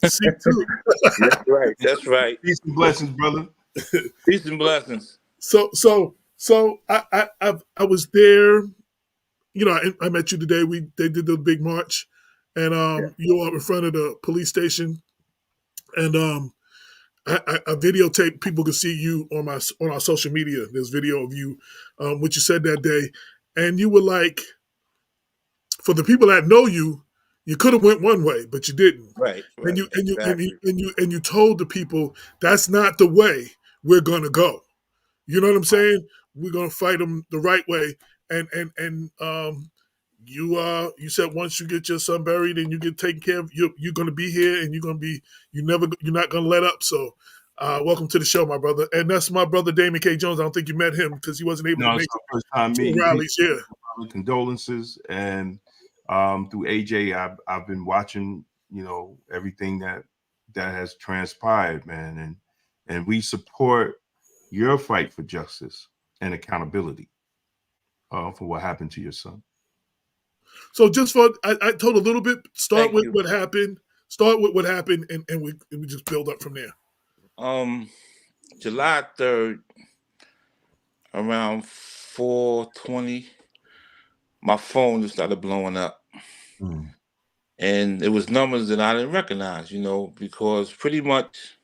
C2. That's right. That's right. Peace and blessings, brother. Peace and blessings. I was there. You know, I met you today. They did the big march, and Yeah. you were up in front of the police station, and I videotaped. People could see you on our social media. There's video of you, what you said that day, and you were like, for the people that know you, you could have went one way, but you didn't. Right. And Right. you and you and you Exactly. and you and you told the people that's not the way we're gonna go. You know what I'm saying? We're gonna fight them the right way. And you said once you get your son buried and you get taken care of, you're gonna be here and you're not gonna let up. So welcome to the show, my brother. And that's my brother Damon K. Jones. I don't think you met him because he wasn't able to No, it's make the first time two meeting. rallies. Yeah. Condolences, and through AJ, I've been watching, everything that has transpired, man, and we support your fight for justice and accountability for what happened to your son. So just I told a little bit. Start Thank with you. what happened. Start with what happened, and we just build up from there. July 3rd, around 4:20, my phone just started blowing up. And it was numbers that I didn't recognize, because pretty much,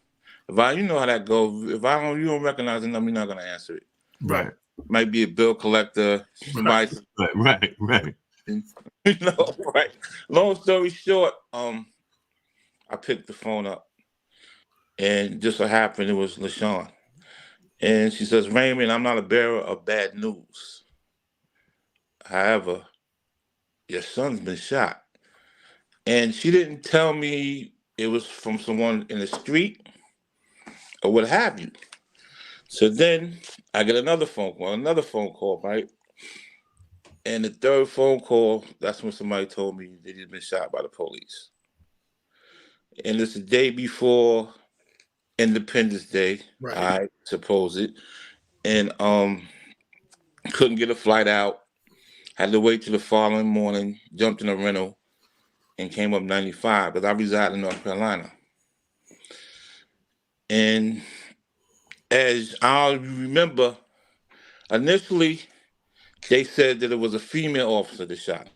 you know how that goes. If you don't recognize the number, you're not gonna answer it. Right. Might be a bill collector, somebody. Right. Right. Long story short, I picked the phone up, and just so happened it was LaShawn, and she says, "Raymond, I'm not a bearer of bad news. However, your son's been shot." And she didn't tell me it was from someone in the street or what have you. So then I get another phone call, right? And the third phone call, that's when somebody told me that he'd been shot by the police. And it's the day before Independence Day, Right. I suppose it. And couldn't get a flight out. Had to wait till the following morning, jumped in a rental, and came up 95 because I reside in North Carolina. And as I remember, initially they said that it was a female officer that shot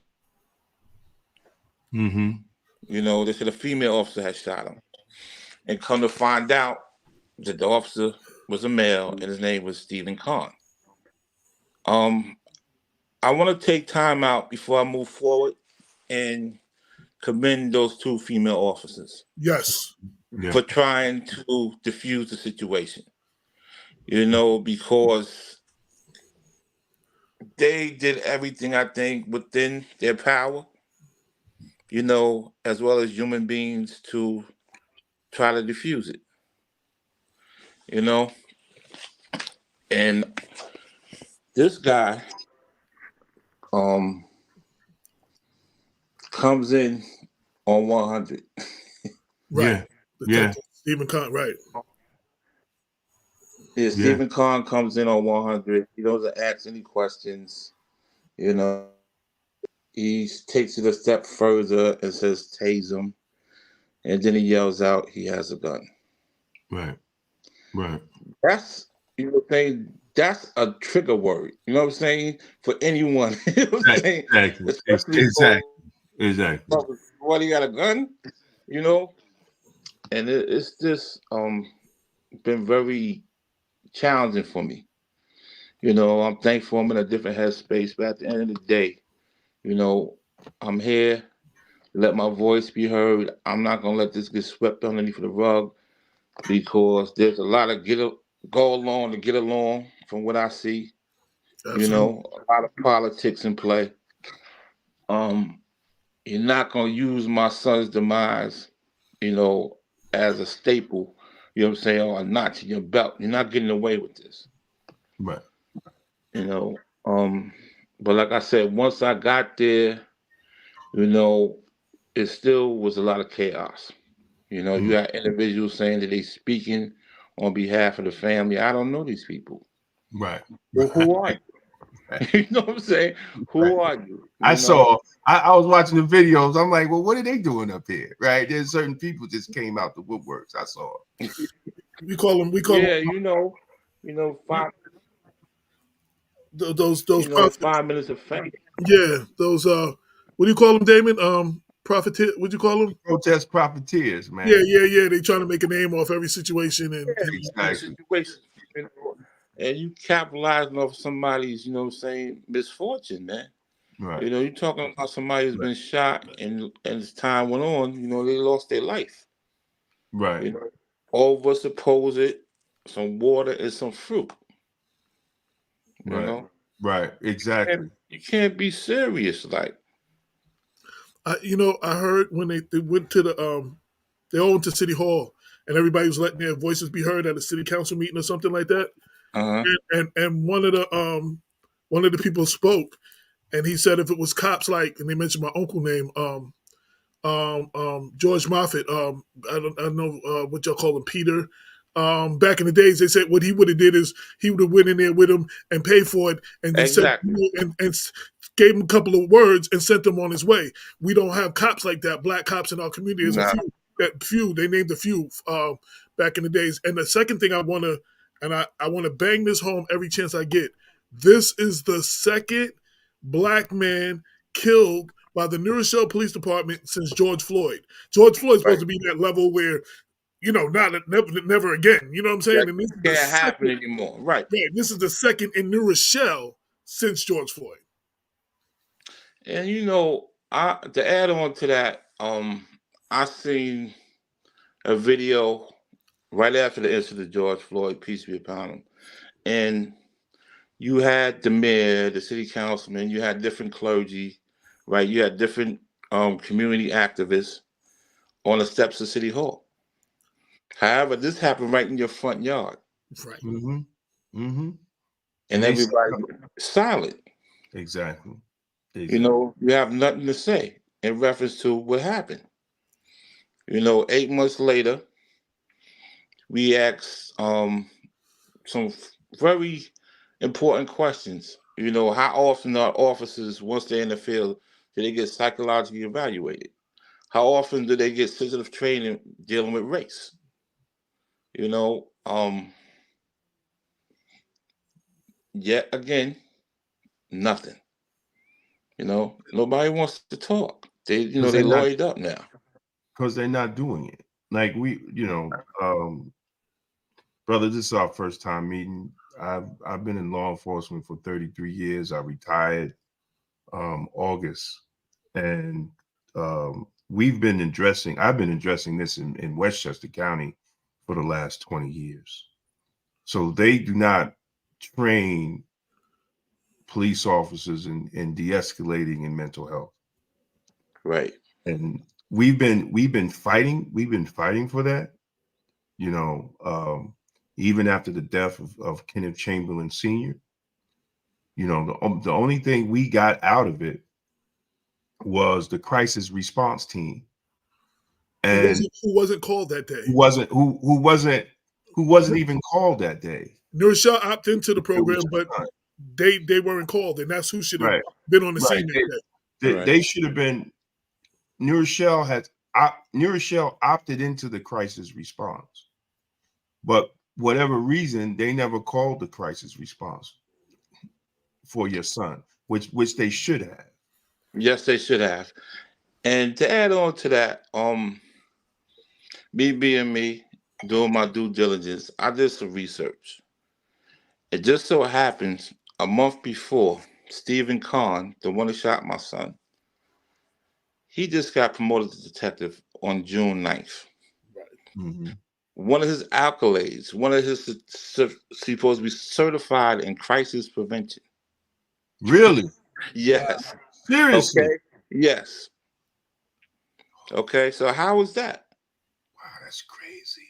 him. They said a female officer had shot him. And come to find out that the officer was a male and his name was Stephen Kahn. Um, I want to take time out before I move forward and commend those two female officers Yes. for trying to diffuse the situation. Because they did everything I think within their power, as well as human beings to try to diffuse it, And this guy comes in on 100. Right. Yeah. Stephen Kahn. Right. Yeah, Stephen Kahn comes in on 100. He doesn't ask any questions. He takes it a step further and says, "Tase him," and then he yells out, "He has a gun." Right. That's saying that's a trigger word. You know what I'm saying? For anyone. You know what I'm saying? Exactly. Exactly. What, he got a gun? And it's just been very challenging for me. I'm thankful I'm in a different headspace, but at the end of the day, I'm here to let my voice be heard. I'm not gonna let this get swept underneath the rug because there's a lot of go along to get along from what I see. Absolutely. A lot of politics in play. You're not gonna use my son's demise, as a staple, you know what I'm saying, or a notch in your belt. You're not getting away with this. Right. You know. But like I said, once I got there, it still was a lot of chaos. You got individuals saying that they speaking on behalf of the family. I don't know these people. Right. Well, who are you? You know what I'm saying? Right. Who are you? I You know? saw. I was watching the videos. I'm like, well, what are they doing up here? Right? There's certain people just came out the woodworks. I saw. We call them. We call them Yeah, five, those prophets. 5 minutes of fame. Yeah, those what do you call them, Damon? Profiteer. What do you call them? Protest profiteers, Yeah, man. yeah, yeah. They trying to make a name off every situation, and Yeah, every Exactly. situation, and you capitalizing off somebody's, misfortune, man. Right. You're talking about somebody who's Right. been shot, and as time went on, they lost their life. Right. You know, all of us oppose it. Some water and some fruit. You Right. know, Right. Exactly. you can't be serious. Like, I heard when they went to they all went to City Hall, and everybody was letting their voices be heard at a city council meeting or something like that. uh huh, And one of the people spoke, and he said if it was cops and they mentioned my uncle name, George Moffett. I don't know what y'all call him, Peter. Back in the days, they said what he would have did is he would have went in there with him and paid for it, and then said exactly. and gave him a couple of words and sent him on his way. We don't have cops like that. Black cops in our community. There's a Nah, few. They named a few back in the days. And the second thing I want to bang this home every chance I get. This is the second black man killed by the New Rochelle Police Department since George Floyd. George Floyd's supposed right. to be that level where, not never again. You know what I'm saying? That And this is the can't happen second. anymore. Right. Yeah, this is the second in New Rochelle since George Floyd. And I to add on to that, I seen a video right after the incident of George Floyd, peace be upon him, and you had the mayor, the city councilman, you had different clergy, right? You had different community activists on the steps of City Hall. However, this happened right in your front yard, Right. Mm-hmm. Mm-hmm. and And they everybody silent. exactly. Exactly. You have nothing to say in reference to what happened. 8 months later, we asked some very important questions. How often are officers, once they're in the field, do they get psychologically evaluated? How often do they get sensitive training dealing with race? Yet again, nothing. Nobody wants to talk. Because They they're not lawyered up now. doing it. Like brother, this is our first time meeting. I've been in law enforcement for 33 years. I retired August. And I've been addressing this in Westchester County for the last 20 years. So they do not train police officers in de-escalating in mental health. Right. And we've been fighting for that, even after the death of Kenneth Chamberlain Sr. The only thing we got out of it was the crisis response team. And Who wasn't called that day? who wasn't even called that day. New Rochelle opted into the It was program, but they weren't called, and that's who should have right. been on the Right. scene that day. Right. They should have been. New Rochelle opted into the crisis response, but whatever reason, they never called the crisis response for your son, which they should have. Yes, they should have. And to add on to that, me being me, doing my due diligence, I did some research. It just so happens a month before, Stephen Kahn, the one who shot my son, he just got promoted to detective on June 9th. Mm-hmm. One of his accolades, supposed to be certified in crisis prevention. Really? Yes. Seriously? Okay. Yes. Okay. So how is that? Wow, that's crazy.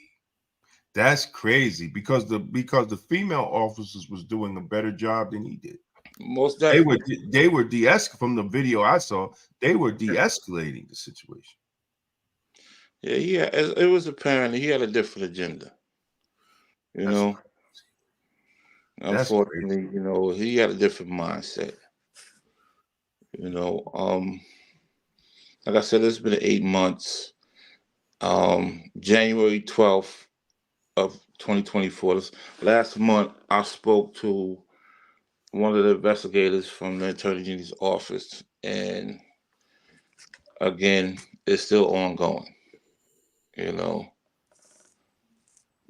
That's crazy because the female officers was doing a better job than he did. Most definitely. They were from the video I saw, they were de-escalating the situation. Yeah, it was apparent he had a different agenda. That's crazy. Unfortunately, he had a different mindset. You know, like I said, it's been 8 months. January 12th of 2024. Last month, I spoke to one of the investigators from the Attorney General's office, and again, it's still ongoing. You know,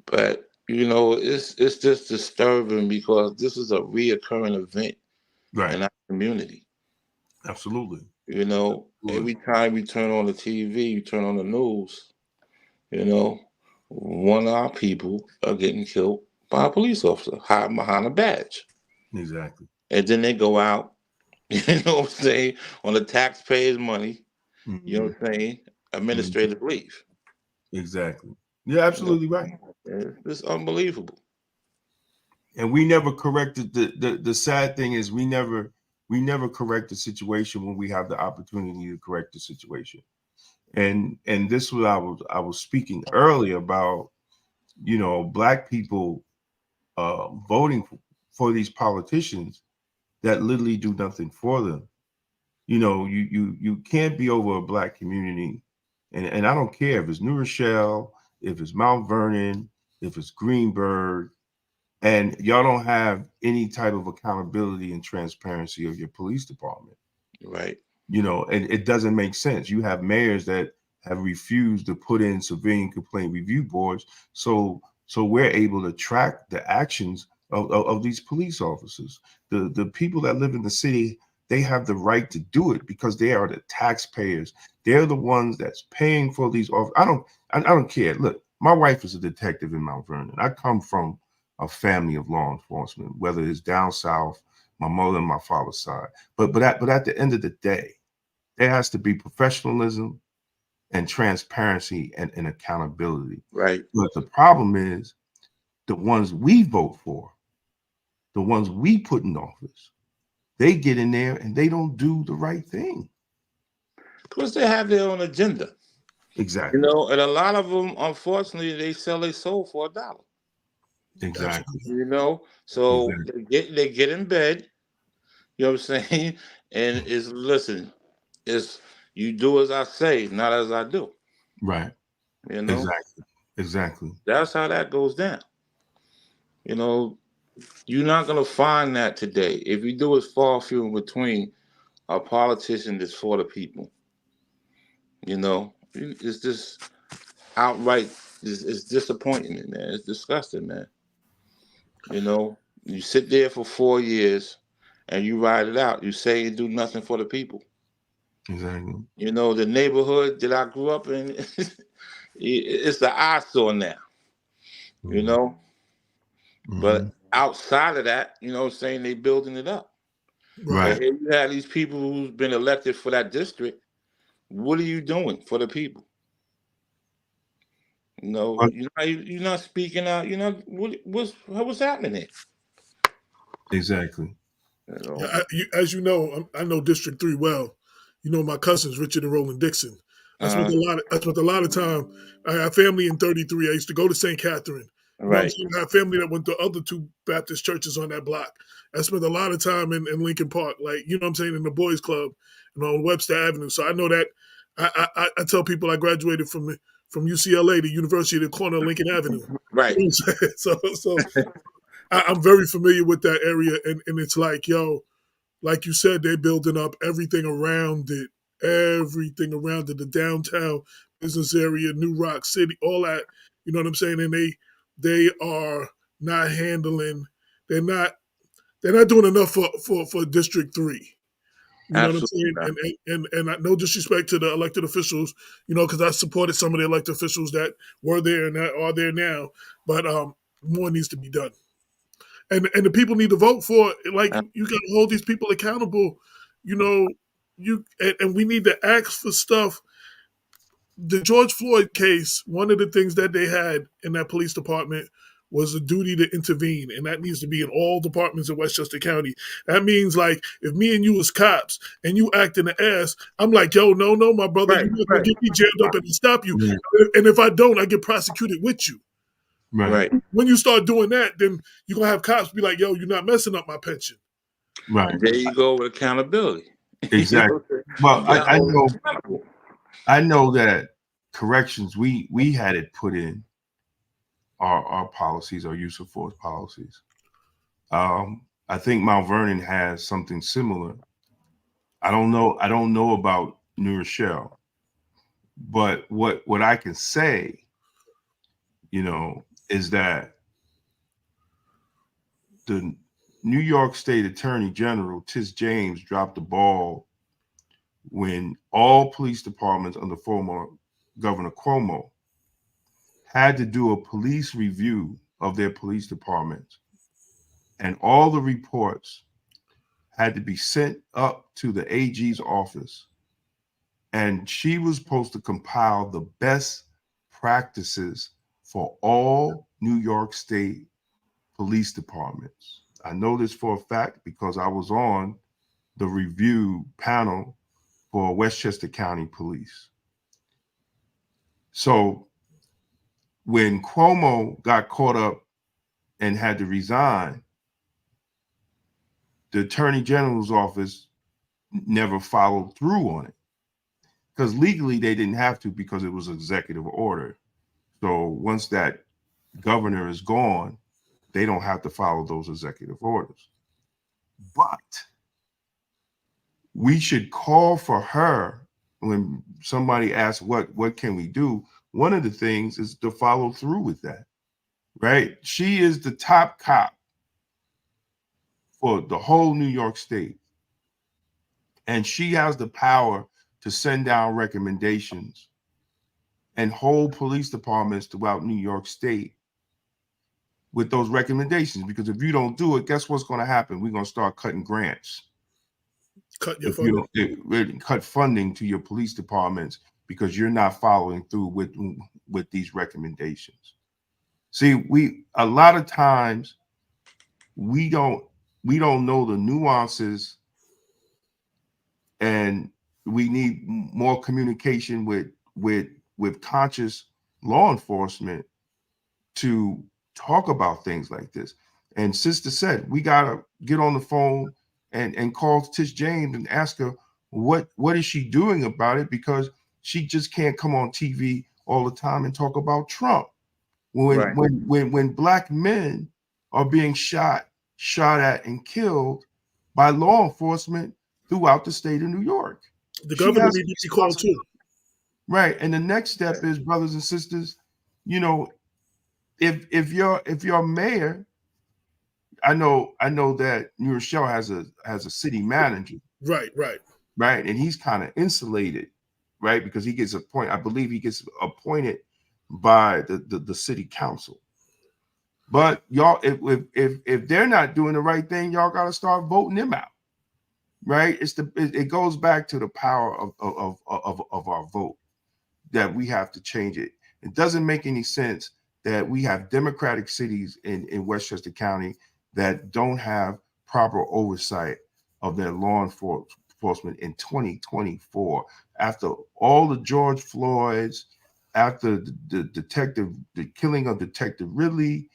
but it's just disturbing because this is a reoccurring event Right. in our community. Absolutely. Every time we turn on the TV, you turn on the news, you know, one of our people are getting killed by a police officer hiding behind a badge. Exactly. And then they go out, you know what I'm saying, on the taxpayers' money, you know Mhm. what I'm saying, Mhm. administrative leave. Exactly. You're You know, absolutely right. it's unbelievable. And we never corrected the sad thing is we never correct the situation when we have the opportunity to correct the situation. And this was I was speaking earlier about, black people voting for these politicians that literally do nothing for them. You can't be over a black community, and I don't care if it's New Rochelle, if it's Mount Vernon, if it's Greenberg, and y'all don't have any type of accountability and transparency of your police department. Right. And it doesn't make sense. You have mayors that have refused to put in civilian complaint review boards, so we're able to track the actions of these police officers. The people that live in the city, they have the right to do it because they are the taxpayers. They're the ones that's paying for these officers. I don't care. Look, my wife is a detective in Mount Vernon. I come from a family of law enforcement, whether it's down south, my mother and my father's side. But at the end of the day, there has to be professionalism and transparency and accountability. Right. But the problem is the ones we vote for, the ones we put in office, they get in there and they don't do the right thing. Because they have their own agenda. Exactly. And a lot of them, unfortunately, they sell their soul for $1. Exactly. Absolutely. So Exactly. they get in bed, you know what I'm saying? And it's listen, it's you do as I say, not as I do. Right. You know? Exactly. Exactly. That's how that goes down. You know, you're not gonna find that today. If you do, it's far few in between a politician that's for the people. It's just outright it's disappointing, man. It's disgusting, man. You sit there for 4 years and you ride it out. You say you do nothing for the people. Exactly. The neighborhood that I grew up in, it's the eyesore now, you Mhm. know. Mhm. But outside of that, saying they building it up. Right. But Right. here you have these people who's been elected for that district. What are you doing for the people? But You're not speaking out. What's happening here? exactly. You Yeah, know. as you know, I know District 3 well. You know my cousins, Richard and Roland Dixon. Uh, I spent a lot of time. I have family in 33. I used to go to St. Catherine. You know what I'm right. saying? I have family that went to other two Baptist churches on that block. I spent a lot of time in Lincoln Park, like, you know what I'm saying, in the boys club, on Webster Avenue. So I know that I tell people I graduated from UCLA, the University of the corner of Lincoln Avenue. You Right. know what I'm saying? So I'm very familiar with that area, and it's like, yo, like you said, they're building up everything around it, the downtown business area, New Rock City, all that. You know what I'm saying? And they are not handling. They're not they're not doing enough for District 3. You know what I'm Absolutely saying? not. No disrespect to the elected officials, because I supported some of the elected officials that were there and that are there now, but more needs to be done. And the people need to vote for it. Like, you got to hold these people accountable. You know, and we need to ask for stuff. The George Floyd case, one of the things that they had in that police department was a duty to intervene, and that needs to be in all departments in Westchester County. That means, like, if me and you was cops and you act in the ass, I'm like, yo, no, my brother, Right. you're not gonna Right. get me jammed up and stop you. Yeah. And if I don't, I get prosecuted with you. Right. When you start doing that, then you're gonna have cops be like, "Yo, you're not messing up my pension." Right. There you go with accountability. Exactly. Well, I know that corrections, we had it put in our policies, our use of force policies. I think Mount Vernon has something similar. I don't know about New Rochelle, but what I can say, is that the New York State Attorney General Tish James dropped the ball when all police departments under former Governor Cuomo had to do a police review of their police departments, and all the reports had to be sent up to the AG's office, and she was supposed to compile the best practices for all New York State police departments. I know this for a fact because I was on the review panel for Westchester County Police. So when Cuomo got caught up and had to resign, the Attorney General's office never followed through on it, because legally they didn't have to, because it was executive order. So once that governor is gone, they don't have to follow those executive orders. But we should call for her when somebody asks what can we do. One of the things is to follow through with that, right? She is the top cop for the whole New York State, and she has the power to send down recommendations and hold police departments throughout New York State with those recommendations. Because if you don't do it, guess what's going to happen? We're going to start cutting grants. Cut your funding. Cut funding to your police departments because you're not following through with these recommendations. See, a lot of times we don't know the nuances, and we need more communication with conscious law enforcement to talk about things like this. And Sister said, we gotta get on the phone and call Tish James and ask her what is she doing about it, because she just can't come on TV all the time and talk about Trump when Black men are being shot at and killed by law enforcement throughout the state of New York. The governor needs to be called too. Right. And the next step is, brothers and sisters, if you're mayor, I know that New Rochelle has a city manager. Right. And he's kind of insulated, right? Because he gets appointed, I believe he gets appointed by the city council. But y'all, if they're not doing the right thing, y'all got to start voting them out, right? It goes back to the power of our vote, that we have to change it. It doesn't make any sense that we have democratic cities in Westchester County that don't have proper oversight of their law enforcement in 2024. After all the George Floyds, after the killing of Detective Ridley,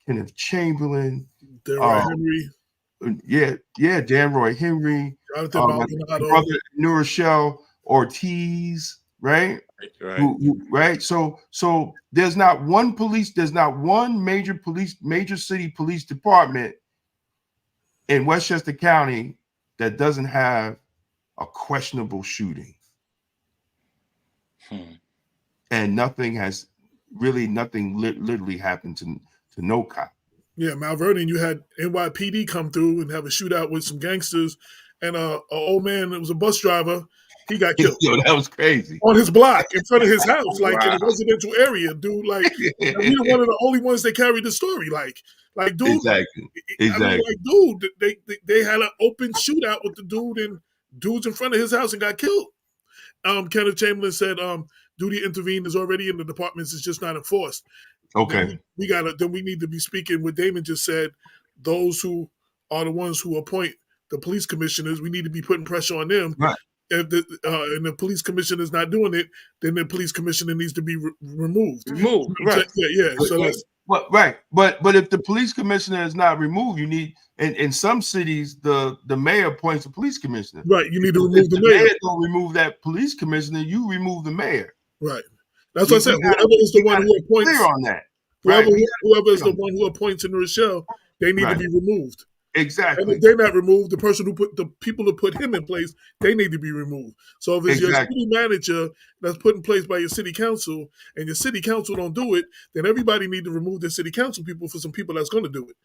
Kenneth Chamberlain, Henry. Danroy Henry, brother New Rochelle Ortiz, right? Right. So there's not one major city police department in Westchester County that doesn't have a questionable shooting. And nothing literally happened to no cop. Yeah, Mount Vernon, you had NYPD come through and have a shootout with some gangsters, and an old man that was a bus driver, he got killed. Yo, that was crazy. On his block, in front of his house, like in a residential area, dude. Like, we were one of the only ones that carried the story. Like, dude. Exactly. I mean, like, dude, they had an open shootout with the dude, and dudes in front of his house and got killed. Kenneth Chamberlain said, duty intervened is already in the departments, it's just not enforced. Okay. Then we need to be speaking what Damon just said. Those who are the ones who appoint the police commissioners, we need to be putting pressure on them. Right. If the police commissioner is not doing it, then the police commissioner needs to be removed. Right. Yeah. So But if the police commissioner is not removed, you need in some cities the mayor appoints a police commissioner. Right. You need to If remove the the mayor. mayor don't remove that police commissioner, you remove the mayor. Right. That's what I said. Whoever is the one who appoints, clear on that. whoever Right. whoever is the one who appoints in Rochelle, they need to Right. be removed. And Exactly. if they're not removed, the person who put the people who put him in place, they need to be removed. So if it's your Exactly. city manager that's put in place by your city council, and your city council don't do it, then everybody need to remove their city council people for some people that's going to do it,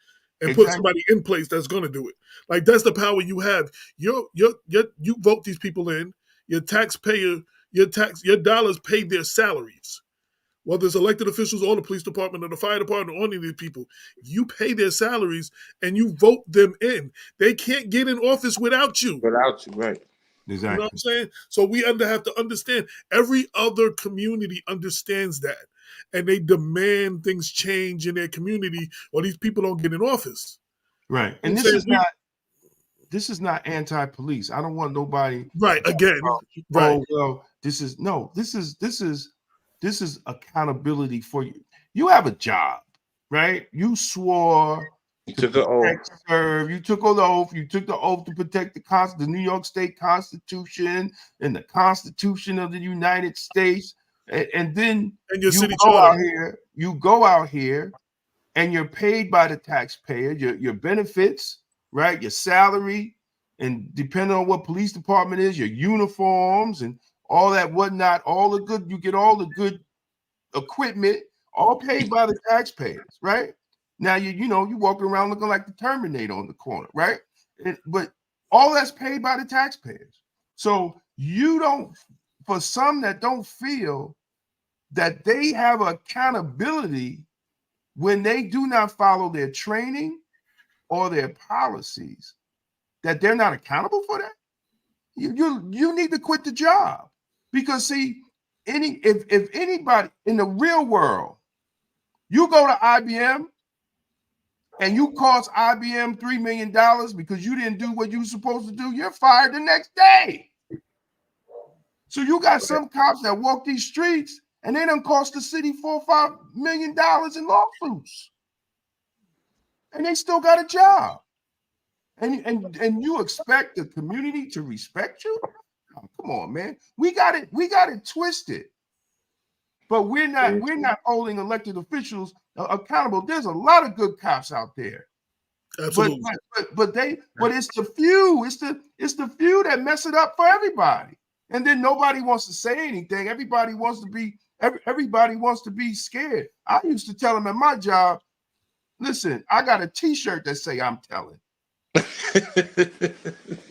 and put Exactly. somebody in place that's going to do it. Like that's the power you have. You vote these people in. Your taxpayer, your dollars pay their salaries. Whether it's elected officials or the police department or the fire department or any of these people, you pay their salaries and you vote them in. They can't get in office without you. Without you, right? You know Exactly. what I'm saying? So we have to understand. Every other community understands that, and they demand things change in their community, or these people don't get in office. Right. And this is not anti-police. I don't want nobody. Right. Again. Right. Oh well, this is accountability for you. You have a job, right? You swore You to took the oath. serve. You took the oath. You took the oath to protect the New York State Constitution and the Constitution of the United States. And then And your city go charter. out here. You go out here, and you're paid by the taxpayer. Your benefits, right? Your salary, and depending on what police department is, your uniforms and all that whatnot, you get all the good equipment, all paid by the taxpayers, right? Now you walking around looking like the Terminator on the corner, right? But all that's paid by the taxpayers. So you don't, for some that don't feel that they have accountability when they do not follow their training or their policies, that they're not accountable for that, you need to quit the job. Because see, if anybody in the real world, you go to IBM and you cost IBM $3 million because you didn't do what you were supposed to do, you're fired the next day. So you got some cops that walk these streets and they done cost the city $4 or $5 million in lawsuits, and they still got a job. And you expect the community to respect you? Oh, come on, man. We got it twisted. But we're not holding elected officials accountable. There's a lot of good cops out there. Absolutely. But it's the few. It's the few that mess it up for everybody. And then nobody wants to say anything. Everybody wants to be scared. I used to tell them at my job, listen, I got a t-shirt that say I'm telling.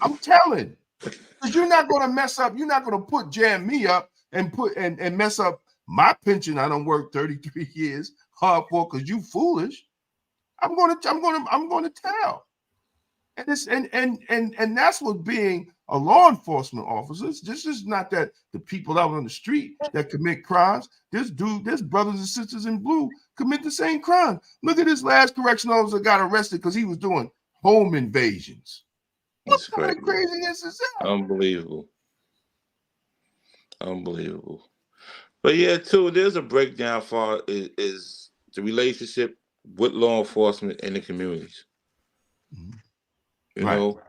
I'm telling. Because you're not going to mess up. You're not going to jam me up and mess up my pension. I don't work 33 years hard for because you foolish. I'm going to tell. And it's and that's what being a law enforcement officer. This is not that the people out on the street that commit crimes. There's brothers and sisters in blue commit the same crime. Look at this last correctional officer got arrested because he was doing home invasions. What kind of craziness is that? Unbelievable. But yeah, too, there's a breakdown for is the relationship with law enforcement and the communities. Mm-hmm. You know,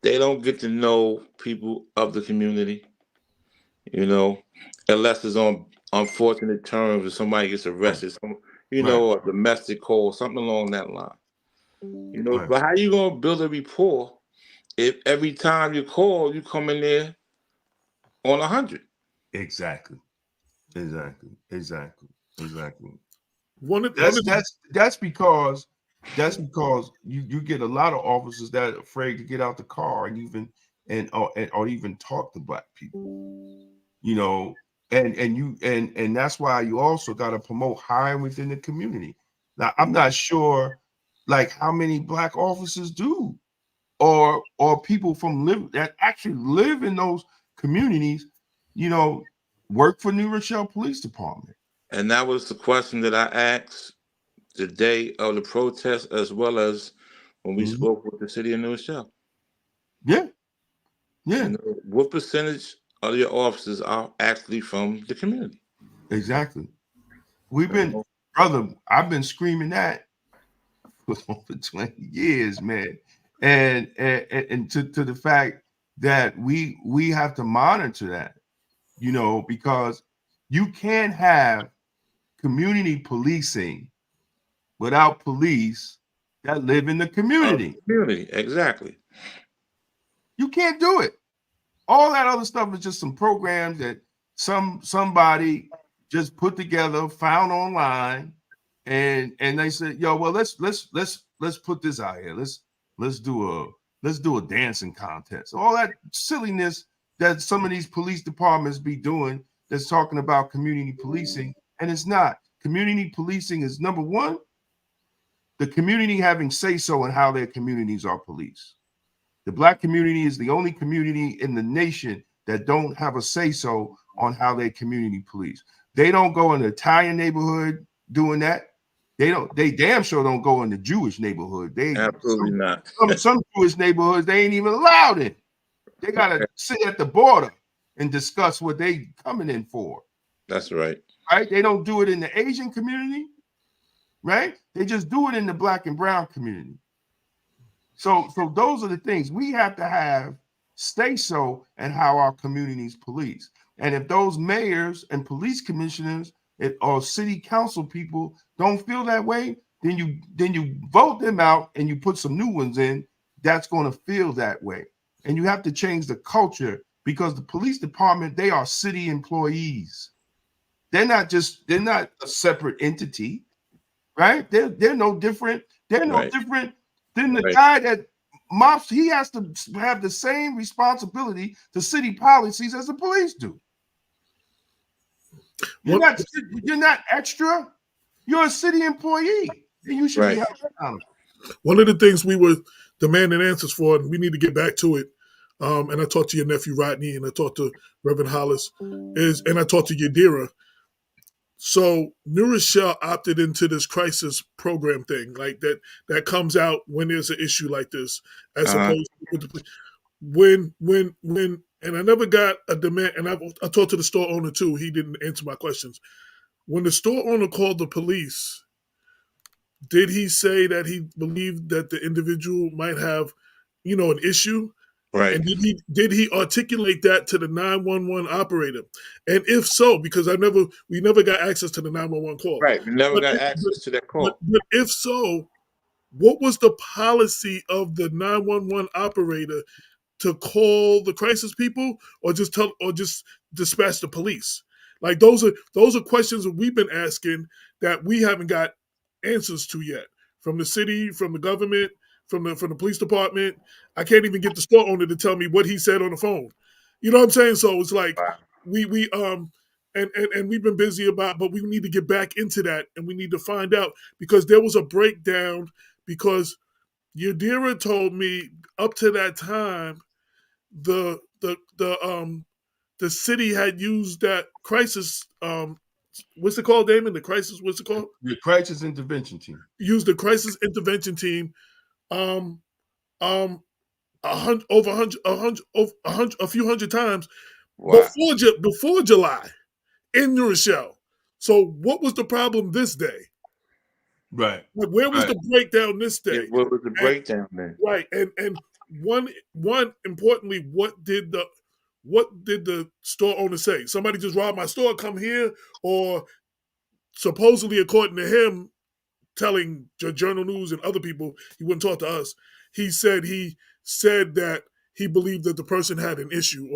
they don't get to know people of the community, unless it's on unfortunate terms, if somebody gets arrested, a domestic call, something along that line. But how you gonna build a rapport if every time you call, you come in there on 100? Exactly. That's because you get a lot of officers that are afraid to get out the car and even talk to black people. And that's why you also got to promote hiring within the community. Now, I'm not sure like how many black officers do or people that actually live in those communities, work for New Rochelle Police Department. And that was the question that I asked the day of the protest, as well as when we spoke with the city of New Rochelle. Yeah. What percentage of your officers are actually from the community? Exactly. We've been brother, I've been screaming that for over 20 years, man. And to the fact that we have to monitor that, you know, because you can't have community policing without police that live in the community. Community, exactly. You can't do it. All that other stuff is just some programs that somebody just put together, found online, and they said, "Yo, well, let's put this out here. Let's do a dancing contest." All that silliness that some of these police departments be doing that's talking about community policing, and it's not. Community policing is number one, the community having say-so in how their communities are policed. The Black community is the only community in the nation that don't have a say-so on how their community police. They don't go in the Italian neighborhood doing that. They damn sure don't go in the Jewish neighborhood. Absolutely not. Some Jewish neighborhoods, they ain't even allowed in. They gotta sit at the border and discuss what they coming in for. That's right. Right? They don't do it in the Asian community, right? They just do it in the Black and brown community. So those are the things we have to have say-so in how our communities police. And if those mayors and police commissioners or city council people don't feel that way, then you vote them out and you put some new ones in that's going to feel that way. And you have to change the culture, because the police department, they are city employees. They're not a separate entity, right? They're no different. They're no different than the guy that mops. He has to have the same responsibility to city policies as the police do. You're not extra. You're a city employee, and you should be held accountable. One of the things we were demanding answers for, and we need to get back to it, and I talked to your nephew Rodney, and I talked to Reverend Hollis, and I talked to Yadira. So New Rochelle opted into this crisis program thing, like that comes out when there's an issue like this, as opposed to when and I never got a demand, and I talked to the store owner too. He didn't answer my questions. When the store owner called the police, did he say that he believed that the individual might have, an issue? Right. And did he articulate that to the 911 operator? And if so, because we never got access to the 911 call. Right. We never got access to that call. But if so, what was the policy of the 911 operator to call the crisis people, or just dispatch the police? Like those are questions that we've been asking that we haven't got answers to yet from the city, from the government, from the police department. I can't even get the store owner to tell me what he said on the phone. You know what I'm saying? So it's like we and we've been busy but we need to get back into that, and we need to find out, because there was a breakdown, because Yadira told me up to that time the city had used that crisis what's it called, Damon? The crisis, what's it called? The crisis intervention team. Used the crisis intervention team a few hundred times before July in New Rochelle. So what was the problem this day? Right. Where was the breakdown this day? Yeah, what was the breakdown then? Right. And one importantly, what did the store owner say? Somebody just robbed my store, come here? Or supposedly, according to him, telling Journal News and other people, he wouldn't talk to us. He said that he believed that the person had an issue,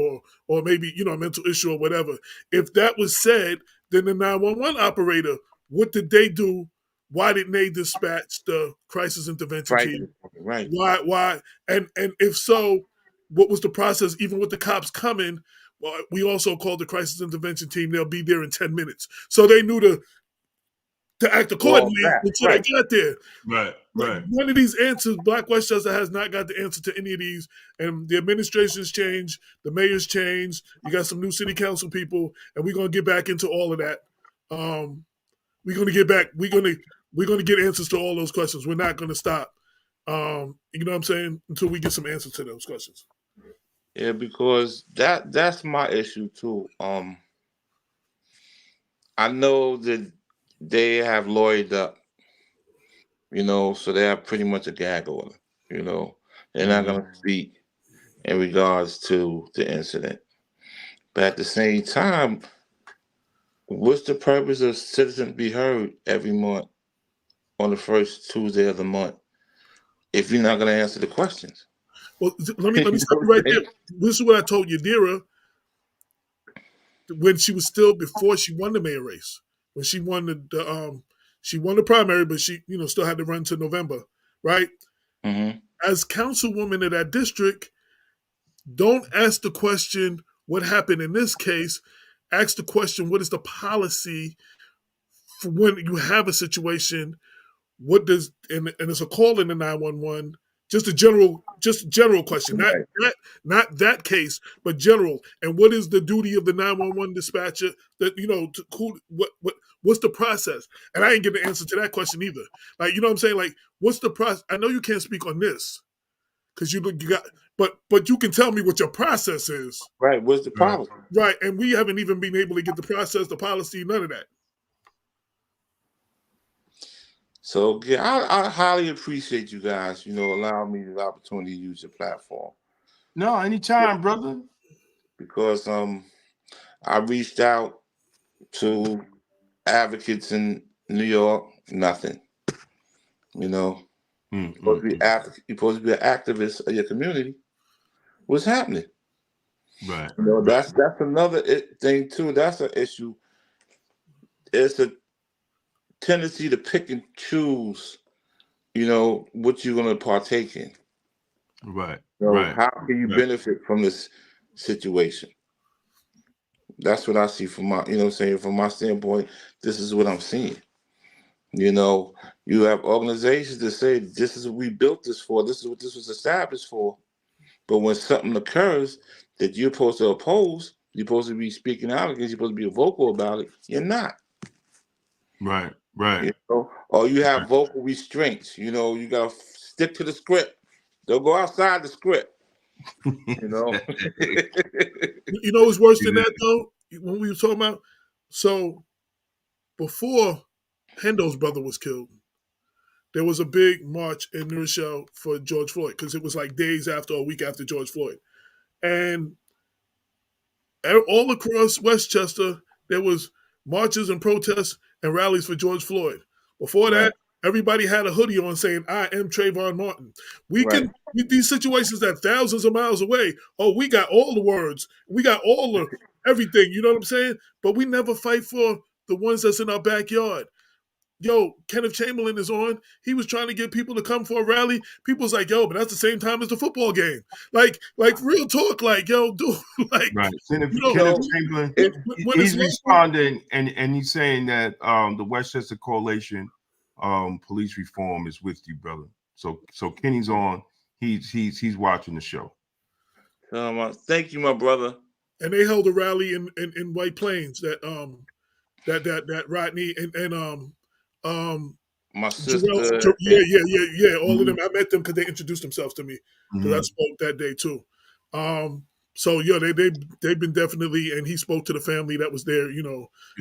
or maybe a mental issue or whatever. If that was said, then the 911 operator, what did they do? Why didn't they dispatch the crisis intervention team? Right. Why? And if so, what was the process? Even with the cops coming, well, we also called the crisis intervention team. They'll be there in 10 minutes, so they knew to act accordingly until they got there. Right. One of these answers, Black Westchester has not got the answer to any of these, and the administration's changed, the mayor's changed. You got some new city council people, and we're gonna get back into all of that. We're gonna get back. We're gonna get answers to all those questions. We're not gonna stop. You know what I'm saying? Until we get some answers to those questions. Yeah, because that's my issue too. I know that they have lawyered up, so they have pretty much a gag order. They're not going to speak in regards to the incident. But at the same time, what's the purpose of citizens be heard every month on the first Tuesday of the month if you're not going to answer the questions? Well, let me stop you right there. This is what I told Yadira when she was still before she won the mayor race. When she won she won the primary, but she still had to run to November, right? Mm-hmm. As councilwoman of that district, don't ask the question what happened in this case. Ask the question, what is the policy for when you have a situation? What does and it's a call in the 911. Just a general question, not that case, but general. And what is the duty of the 911 dispatcher? That what's the process? And I ain't get the answer to that question either. Like what I'm saying? Like what's the process? I know you can't speak on this because you got, but you can tell me what your process is. Right. What's the policy? Right, and we haven't even been able to get the process, the policy, none of that. So yeah, I highly appreciate you guys, allowing me the opportunity to use your platform. No, anytime, brother. Because I reached out to advocates in New York, nothing. You're supposed to be an activist of your community. What's happening? Right. That's another thing too. That's an issue. It's a tendency to pick and choose, what you're going to partake in. Right. How can you benefit from this situation? That's what I see from my, from my standpoint. This is what I'm seeing. You have organizations that say this is what we built this for. This is what this was established for. But when something occurs that you're supposed to oppose, you're supposed to be speaking out against, you're supposed to be vocal about it. You're not. Right. Or you have vocal restraints. You got to stick to the script. Don't go outside the script. What's worse than that though? When we were talking about, so before Hendo's brother was killed, there was a big march in New Rochelle for George Floyd because it was like days after, a week after George Floyd, and all across Westchester there was marches and protests and rallies for George Floyd. Before that, everybody had a hoodie on saying, "I am Trayvon Martin." We can, with these situations that thousands of miles away, we got all the words, we got all the everything, you know what I'm saying? But we never fight for the ones that's in our backyard. Yo, Kenneth Chamberlain is on. He was trying to get people to come for a rally. People's like, yo, but that's the same time as the football game. Like real talk, like, yo, dude, like, right. Kenneth Chamberlain, he's responding and he's saying that the Westchester Coalition police reform is with you, brother. So Kenny's on. He's watching the show. Thank you, my brother. And they held a rally in White Plains that Rodney and my sister, Jarrell, all of them. I met them because they introduced themselves to me because I spoke that day too. So yeah, they've been definitely, and he spoke to the family that was there,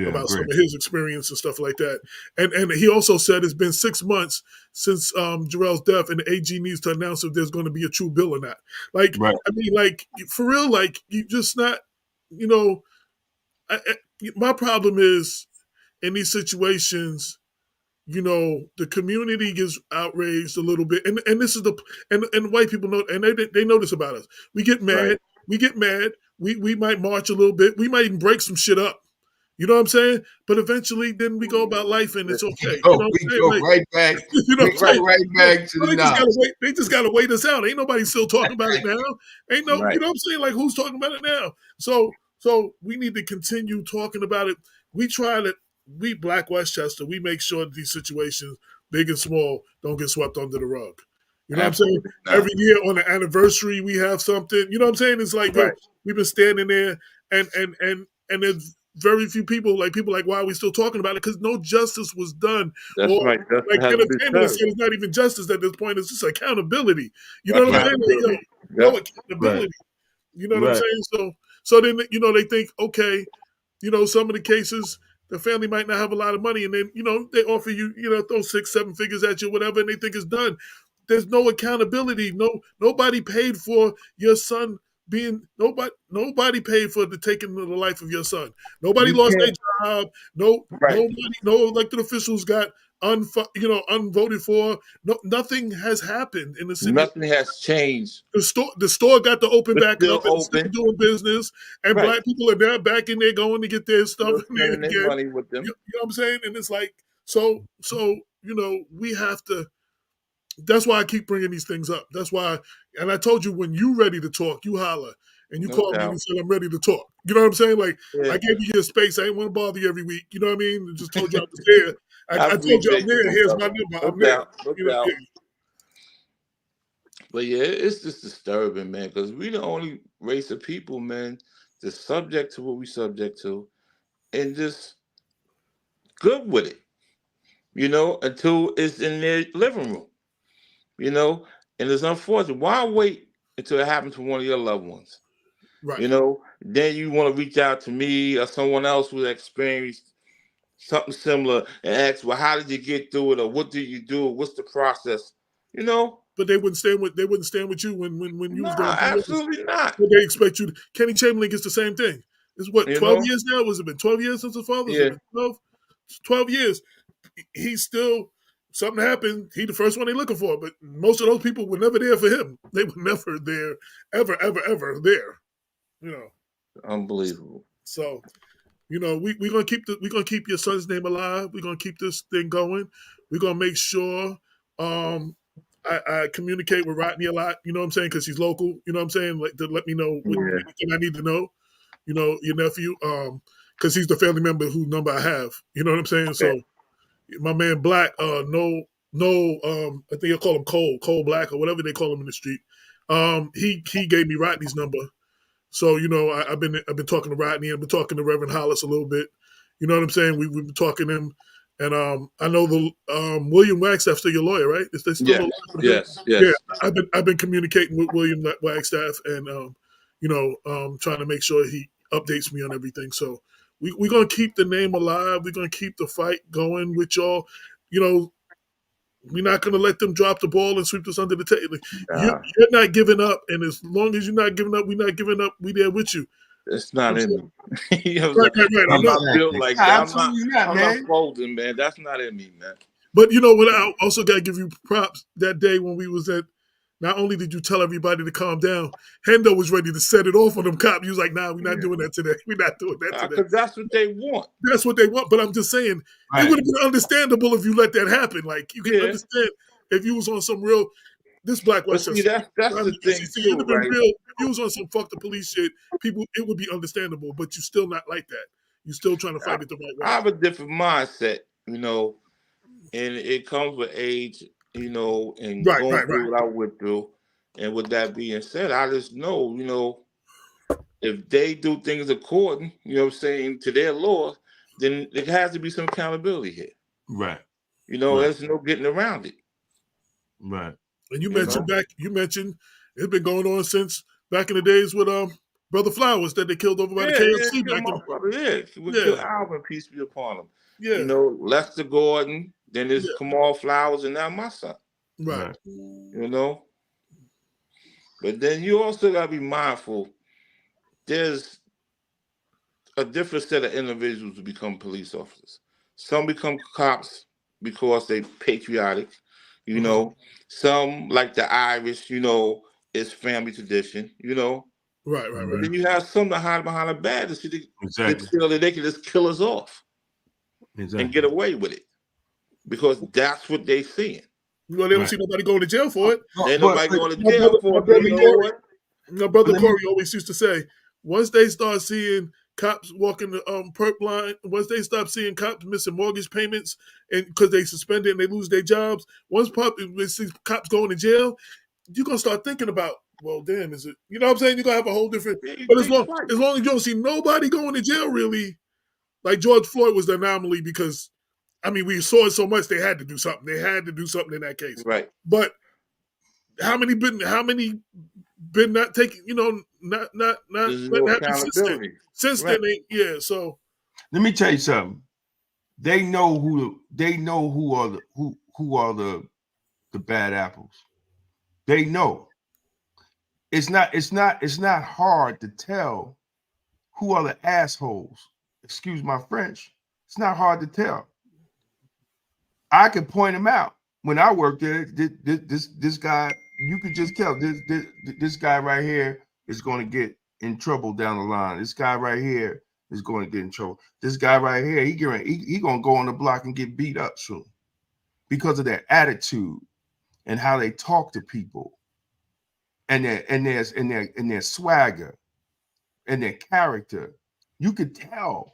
about some of his experience and stuff like that. And he also said it's been 6 months since Jarrell's death, and the AG needs to announce if there's going to be a true bill or not. Like, I mean, like for real, like you just not, my problem is in these situations. The community gets outraged a little bit, and this is and white people know, and they know this about us. We get mad. We might march a little bit. We might even break some shit up. You know what I'm saying? But eventually, then we go about life, and it's okay. Right back. Right back to the knobs. They just gotta wait us out. Ain't nobody still talking about it now. You know what I'm saying? Like, who's talking about it now? So we need to continue talking about it. We Black Westchester, we make sure that these situations, big and small, don't get swept under the rug. You know what I'm saying? Every year on the anniversary, we have something. You know what I'm saying? It's like, we've been standing there, and there's very few people like, why are we still talking about it? Because no justice was done. That's right. Like Kenneth Chamberlain said, it's not even justice at this point. It's just accountability. You know what I'm saying? No accountability. You know what I'm saying? So then, they think, okay, some of the cases, the family might not have a lot of money, and then they offer you, throw 6, 7 figures at you, whatever, and they think it's done. There's no accountability. Nobody paid for your son being nobody paid for the taking of the life of your son. Nobody You lost their can't. job. Right. No elected officials got unvoted for. No, nothing has happened in the city. Nothing has changed. The store got to open It's back still up and still open. doing business, and Right. black people are there back in there going to get their stuff Still in there spending their again. money with them. You know what I'm saying? And it's like, so we have to. That's why I keep bringing these things up. That's why, and I told you, when you ready to talk, you holler, and you No called me and doubt. you said, I'm ready to talk. You know what I'm saying? Like, Yeah. I gave you your space. I didn't want to bother you every week. You know what I mean? I just told you I was there. I I told you I'm appreciate you, there. my Here's brother. my number. No I'm there. doubt. No You know, doubt. yeah. But yeah, it's just disturbing, man, because we the only race of people, man, that's subject to what we subject to, and just good with it, until it's in their living room, you know. And it's unfortunate. Why wait until it happens to one of your loved ones? Right. Then you want to reach out to me or someone else who experienced something similar and ask, well, how did you get through it, or what did you do? What's the process? But they wouldn't stand with you when you was Nah, going through yours. absolutely not. But they expect you to. Kenny Chamberlain gets the same thing. It's what, You 12 know? years now? Was it been 12 years since his father? Has it Yeah. been 12 years? He's still, something happened. He the first one they looking for. But most of those people were never there for him. They were never there, ever there. Unbelievable. So we're gonna keep your son's name alive. We're gonna keep this thing going. We're gonna make sure I communicate with Rodney a lot, you know what I'm saying, because he's local, you know what I'm saying, like, to let me know Yeah. anything I need to know, your nephew, because he's the family member whose number I have, you know what I'm saying. So my man Black, I think I call him Cole Black, or whatever they call him in the street. He gave me Rodney's number. So I've been talking to Rodney. I've been talking to Reverend Hollis a little bit. You know what I'm saying? We've been talking to him, and I know the William Wagstaff's still your lawyer, right? Is they still Yes. alive? Yeah, Yes. I've been communicating with William Wagstaff, and trying to make sure he updates me on everything. So we're gonna keep the name alive. We're gonna keep the fight going with y'all. We're not going to let them drop the ball and sweep us under the table. Nah, You're not giving up, and as long as you're not giving up, we're not giving up. We there with you. it's not in me. Right. I I'm know. not built like Nah, that. absolutely not, I'm man. not folding, man. That's not in me, man. But what I also got to give you props that day when we was at. Not only did you tell everybody to calm down, Hendo was ready to set it off on them cops. He was like, "Nah, we're not doing that today. We're not doing that today." Because that's what they want. That's what they want. But I'm just saying, Right. it would have been understandable if you let that happen. Like, you can Yeah. understand if you was on some real. This Black But see, Westchester. that's the thing See, it'd too, have been right? real. If you was on some fuck the police shit, people, it would be understandable. But you still not like that. You still trying to fight it the right I way. have a different mindset, and it comes with age, and Right. going through what I went through. And with that being said, I just know, if they do things according, to their laws, then there has to be some accountability here. Right. There's no getting around it. Right. And you You mentioned it's been going on since back in the days with Brother Flowers that they killed over by the KFC kill back my in. brother. Yeah, we Yeah. kill Alvin, peace be upon him. Yeah. Lester Gordon, then there's Kamal Flowers, and now my son. Right. But then you also gotta be mindful. There's a different set of individuals who become police officers. Some become cops because they patriotic, Some, like the Irish, it's family tradition, Right. But then you have some that hide behind a badge so Exactly. they can just kill us off and get away with it because that's what they seeing. They don't see nobody going to jail for it. Ain't nobody going to jail for it. You know what? My brother Corey always used to say, once they start seeing cops walking the perp line, once they stop seeing cops missing mortgage payments and because they suspended and they lose their jobs, once they see cops going to jail, you're gonna start thinking about, well, damn, is it? You know what I'm saying? You're gonna have a whole different. But as long as you don't see nobody going to jail, really, like George Floyd was the anomaly because, I mean, we saw it so much they had to do something. They had to do something in that case. Right. But how many been not taking, not There's no happy since then. accountability. Since then, yeah. So Let me tell you something. they know who are the bad apples. They know. It's not hard to tell who are the assholes. Excuse my French. It's not hard to tell. I could point them out. When I worked there, this guy, you could just tell this guy right here is going to get in trouble down the line. This guy right here is going to get in trouble. This guy right here, he going to go on the block and get beat up soon because of their attitude and how they talk to people and their swagger and their character. You could tell.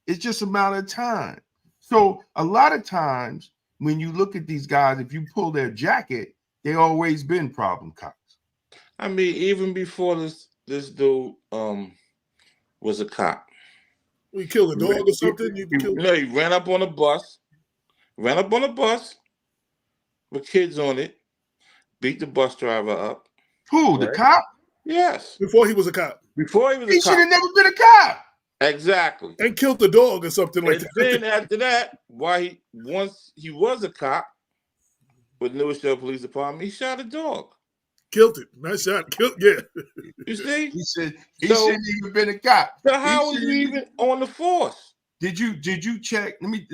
It's just a matter of time. So a lot of times when you look at these guys, if you pull their jacket, they always been problem cops. I mean, even before this dude was a cop. We killed a dog or something. He ran up on a bus with kids on it, beat the bus driver up. Who? The cop? Yes. Before he was a cop. He should have never been a cop. Exactly. And killed the dog or something like that. Then after that, once he was a cop with the Rochelle Police Department, he shot a dog. Killed it. Not shot. Killed. Yeah. You see? He shouldn't even been a cop. So how was he even on the force? Did you check? Let me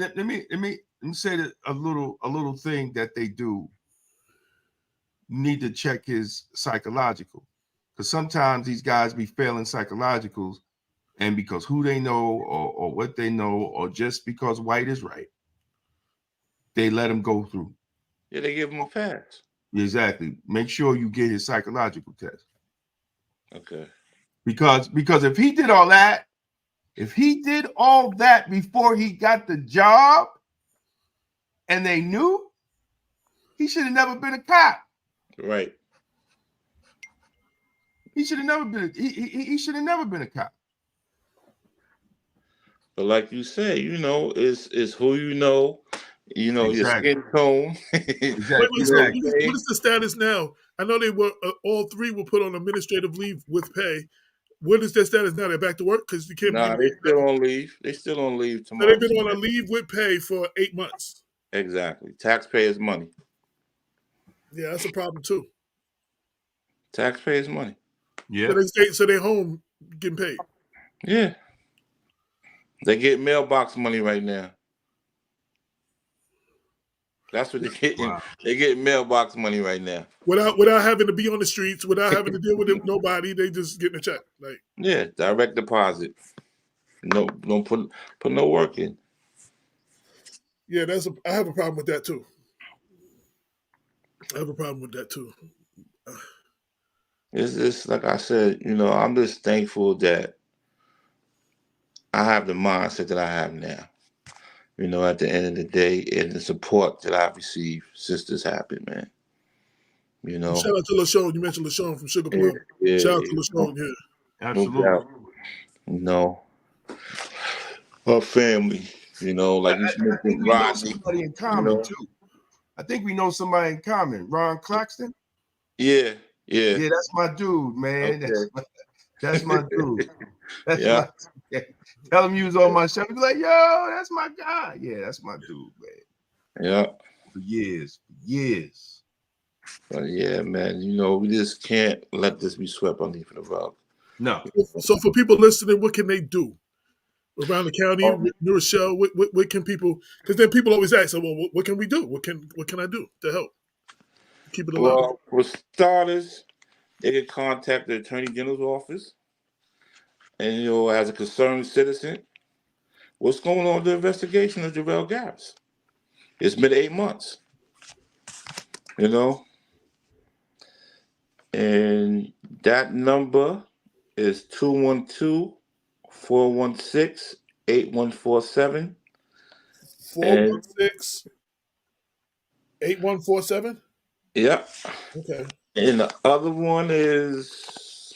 say that a little thing that they do. You need to check his psychological, because sometimes these guys be failing psychologicals, and because who they know or what they know, or just because white is right, they let him go through. Yeah, they give him a pass. Exactly. Make sure you get his psychological test. Okay. Because if he did all that before he got the job, and they knew, he should have never been a cop. Right. He should have never been. He should have never been a cop. But like you say, it's who you know. Your skin tone. Exactly. What is the status now? I know they were all three were put on administrative leave with pay. What is their status now? They're back to work because you can't. Nah, they still on leave. They still on leave tomorrow. So they've been on a leave with pay for 8 months. Exactly. Taxpayers' money. Yeah, that's a problem too. Taxpayers' money. Yeah. So they're home getting paid. Yeah. They get mailbox money right now. That's what they're getting. Wow. They get mailbox money right now. Without having to be on the streets, without having to deal with nobody, they just getting a check. Direct deposit. No, don't put no work in. Yeah, I have a problem with that too. It's like I said, I'm just thankful that I have the mindset that I have now. At the end of the day, and the support that I've received since this happened, man. Shout out to LaShawn. You mentioned LaShawn from Sugar Plum. Shout out to LaShawn, Absolutely. Her family, like you mentioned, Rodney. Somebody in common too. I think we know somebody in common. Ron Claxton. Yeah, that's my dude, man. Okay. That's my dude. Tell him you was on my show. Be like, yo, that's my guy. Yeah, that's my dude, man. Yeah. For years. But yeah, man, we just can't let this be swept underneath the rug. No. So for people listening, what can they do around the county, New Rochelle? What can people? Because then people always ask, well, what can we do? What can I do to help keep it alive? Well, for starters, they can contact the Attorney General's office. And, as a concerned citizen, what's going on with the investigation of Jarrell Garris? It's been 8 months, And that number is 212-416-8147. 416-8147? Yep. Okay. And the other one is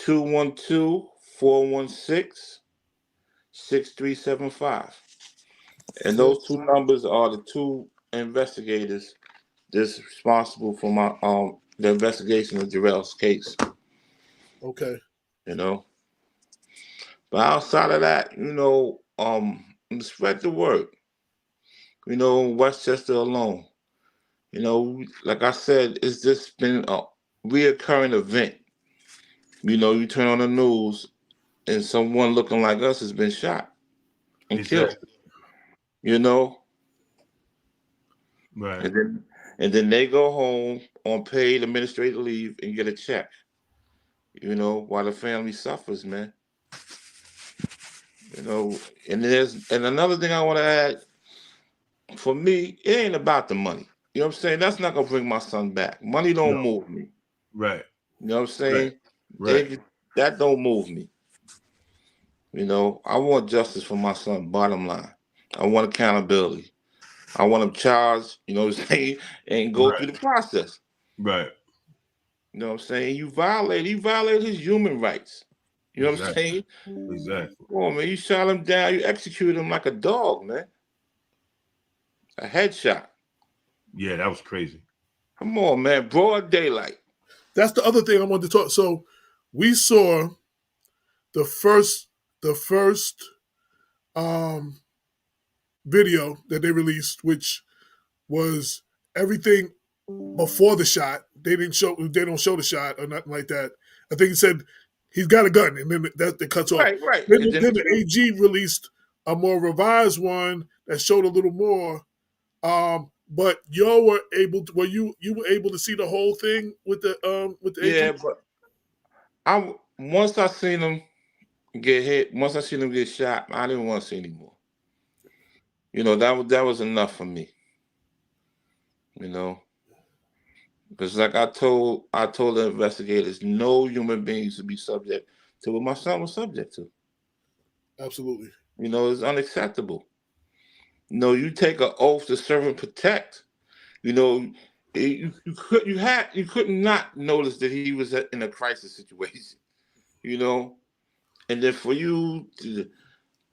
212-416-6375. And those two numbers are the two investigators that's responsible for my the investigation of Jarrell's case. Okay. But outside of that, and spread the word. Westchester alone. Like I said, it's just been a reoccurring event. You turn on the news and someone looking like us has been shot and killed. Exactly. Right. And then they go home on paid administrative leave and get a check. While the family suffers, man. And another thing I want to add, for me, it ain't about the money. You know what I'm saying? That's not gonna bring my son back. Money don't No. move me. Right. You know what I'm saying? Right. That don't move me. I want justice for my son, bottom line. I want accountability. I want him charged, you know what I'm saying, and go through the process. Right. You know what I'm saying? He violated his human rights. You know what I'm saying? Exactly. Come on, man. You shot him down, you executed him like a dog, man. A headshot. Yeah, that was crazy. Come on, man. Broad daylight. That's the other thing I wanted to talk. So we saw the first video that they released, which was everything before the shot. They don't show the shot or nothing like that. I think he said he's got a gun, and then that cuts off. Right. Then the AG released a more revised one that showed a little more. But y'all were able to. Were you were able to see the whole thing with the AG? Yeah, but once I seen him get hit, once I seen him get shot, I didn't want to see anymore. That was enough for me. Because like I told the investigators, no human being should be subject to what my son was subject to. Absolutely. It's unacceptable. You take an oath to serve and protect. You could not notice that he was in a crisis situation. And then for you to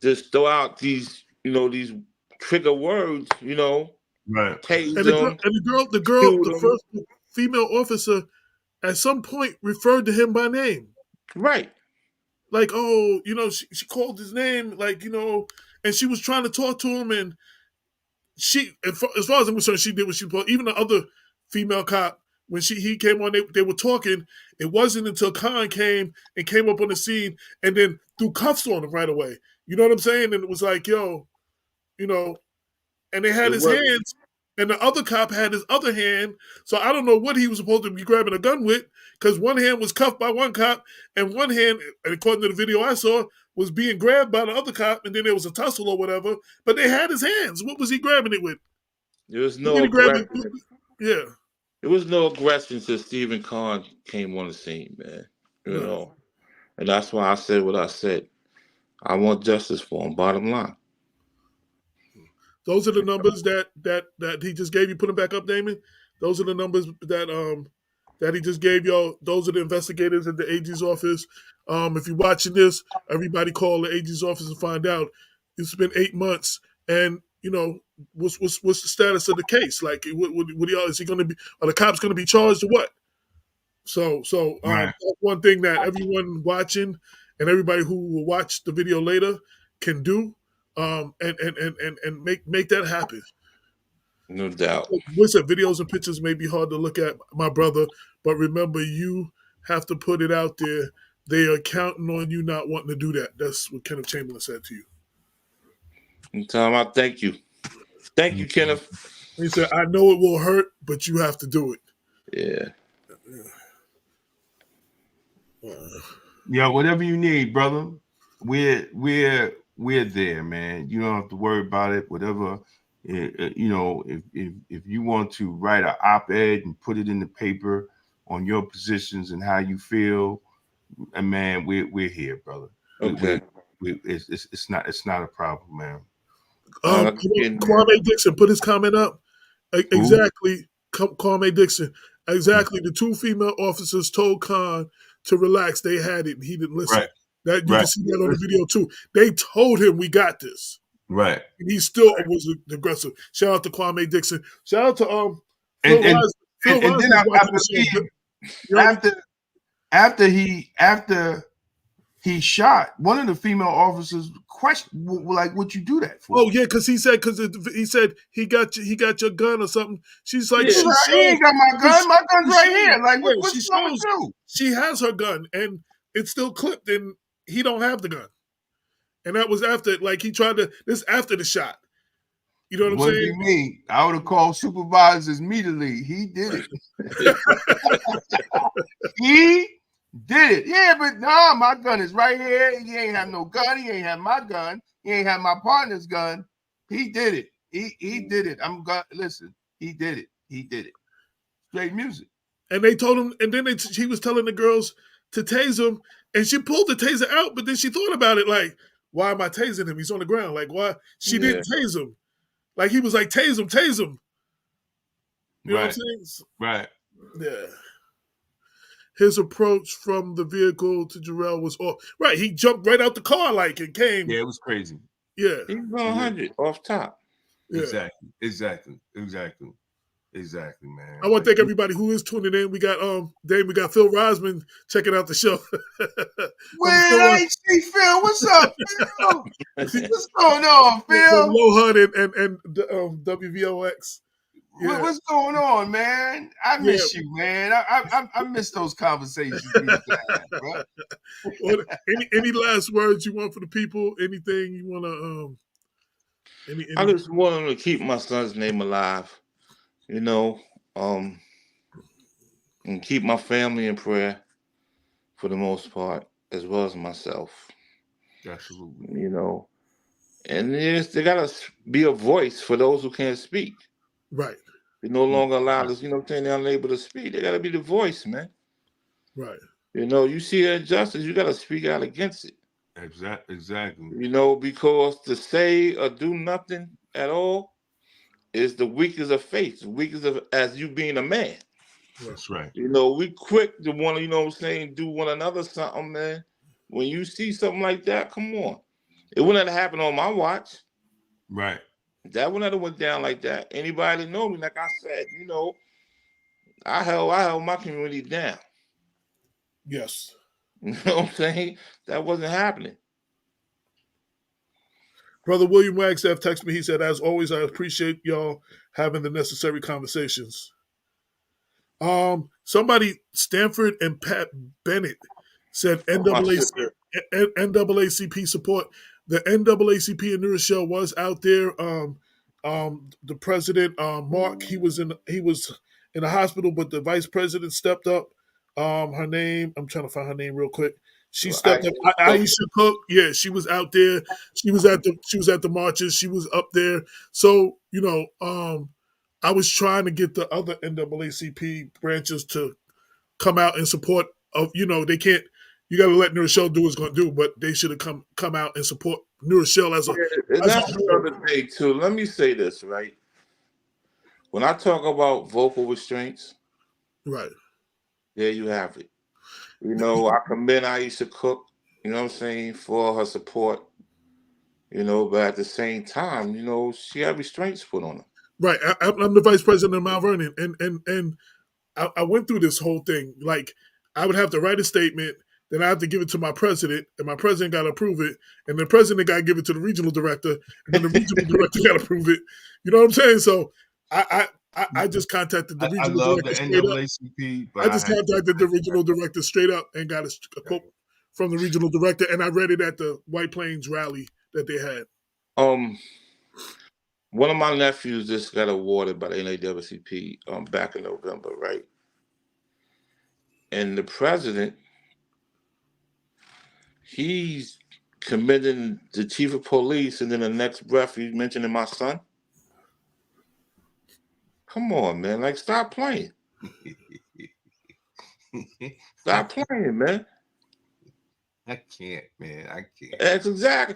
just throw out these trigger words, Right. tase And them, the first female officer at some point referred to him by name. right. Like, oh, she called his name, like, and she was trying to talk to him, and as far as I'm concerned, she did what she was. Even the other female cop, when he came on, they were talking. It wasn't until Khan came up on the scene and then threw cuffs on him right away. You know what I'm saying? And it was like, yo, and they had his hands, and the other cop had his other hand. So I don't know what he was supposed to be grabbing a gun with, because one hand was cuffed by one cop, and one hand, according to the video I saw, was being grabbed by the other cop, and then there was a tussle or whatever. But they had his hands. What was he grabbing it with? There was no aggression. Yeah. There was no aggression since Stephen Kahn came on the scene, man. And that's why I said what I said. I want justice for him, bottom line. Those are the numbers that he just gave you. Put them back up, Damon. Those are the numbers that he just gave y'all. Those are the investigators at the AG's office. If you're watching this, everybody call the AG's office and find out. It's been 8 months, and what's the status of the case? Like, what is he going to be? Are the cops going to be charged or what? So Right. that's one thing that everyone watching and everybody who will watch the video later can do, and make that happen. No doubt. Listen, videos and pictures may be hard to look at, my brother, but remember, you have to put it out there. They are counting on you not wanting to do that. That's what Kenneth Chamberlain said to you. And tell him I thank you. Thank you, Kenneth. He said, I know it will hurt, but you have to do it. Yeah. Yeah, whatever you need, brother. We're there, man. You don't have to worry about it. Whatever, if you want to write an op-ed and put it in the paper on your positions and how you feel, and man, we're here, brother. Okay. It's not a problem, man. Kwame Dixon put his comment up. Exactly, Kwame Dixon. Exactly. The two female officers told Khan to relax. They had it, and he didn't listen. Right. That you can see that on the video too. They told him we got this. Right. And he still was aggressive. Shout out to Kwame Dixon. Shout out to and then I believe after he shot one of the female officers. Question, like, what you do that for? Oh yeah, because he said he got your gun or something. She's like, Yeah. He ain't got my gun. My gun's right here. Like, yeah, what's wrong with you? she has her gun and it's still clipped, and he don't have the gun. And that was after, like, he tried to. This after the shot. You know what I'm Wouldn't saying? be me. I would have called supervisors immediately. He did it. He did it. Yeah, but nah, my gun is right here. He ain't have no gun. He ain't have my gun. He ain't have my partner's gun. He did it. He did it. Listen, he did it. He did it. Straight music. And they told him, and then he was telling the girls to tase him, and she pulled the taser out, but then she thought about it, like, why am I tasing him? He's on the ground. Like, why? She didn't tase him. Like, he was like, tase him, tase him. You know what I'm saying? Right. Yeah. His approach from the vehicle to Jarrell was off. Right, he jumped right out the car like and came. Yeah, it was crazy. Yeah. He was 100 off top. Yeah. Exactly, man. I want to thank everybody who is tuning in. We got Dave, we got Phil Rosman checking out the show. Wait, I ain't see Phil. What's up, Phil? What's going on, Phil? Lohan and WVOX. Yeah. What's going on, man? I miss you, man. I miss those conversations we used to have, bro. Well, any last words you want for the people? Anything you want to I just want him to keep my son's name alive, you know, and keep my family in prayer for the most part, as well as myself. Absolutely. You know, and they gotta be a voice for those who can't speak. Right. They no longer allow us, you know what I'm saying, they're unable to speak. They gotta be the voice, man. Right. You know, you see injustice, you gotta speak out against it. Exactly. You know, because to say or do nothing at all is the weakest of faith, the weakest of as you being a man. That's right. You know, we quick to want to, you know what I'm saying, do one another something, man. When you see something like that, come on. It wouldn't have happened on my watch. Right. That wouldn't have went down like that. Anybody that know me, like I said, you know, I held my community down. Yes. You know what I'm saying? That wasn't happening. Brother William Wagstaff texted me. He said, as always, I appreciate y'all having the necessary conversations. Somebody, Stanford and Pat Bennett said NAACP support. The NAACP in New Rochelle was out there. The president, Mark, he was in the hospital, but the vice president stepped up. Her name, I'm trying to find her name real quick. She stepped up. Aisha Cook, yeah, she was out there. She was at the marches. She was up there. So, you know, I was trying to get the other NAACP branches to come out and support. You know, they can't. You got to let New Rochelle do what it's going to do, but they should have come out and support New Rochelle as a. And that's another thing too. Let me say this, right? When I talk about vocal restraints, right, there you have it. You know, I commend Aisha Cook, you know what I'm saying, for her support. You know, but at the same time, you know, she had restraints put on her. Right. I'm the vice president of Mount Vernon, and I went through this whole thing. Like, I would have to write a statement, then I have to give it to my president, and my president got to approve it, and the president got to give it to the regional director, and then the regional director got to approve it. You know what I'm saying? So I just contacted the regional director straight up. I just contacted the regional director straight up and got a quote from the regional director, and I read it at the White Plains rally that they had. One of my nephews just got awarded by the NAACP back in November, right? And the president, he's commending the chief of police, and then the next breath he's mentioning my son. Come on, man! Like, stop playing. Stop playing, man. I can't, man. I can't. That's exactly.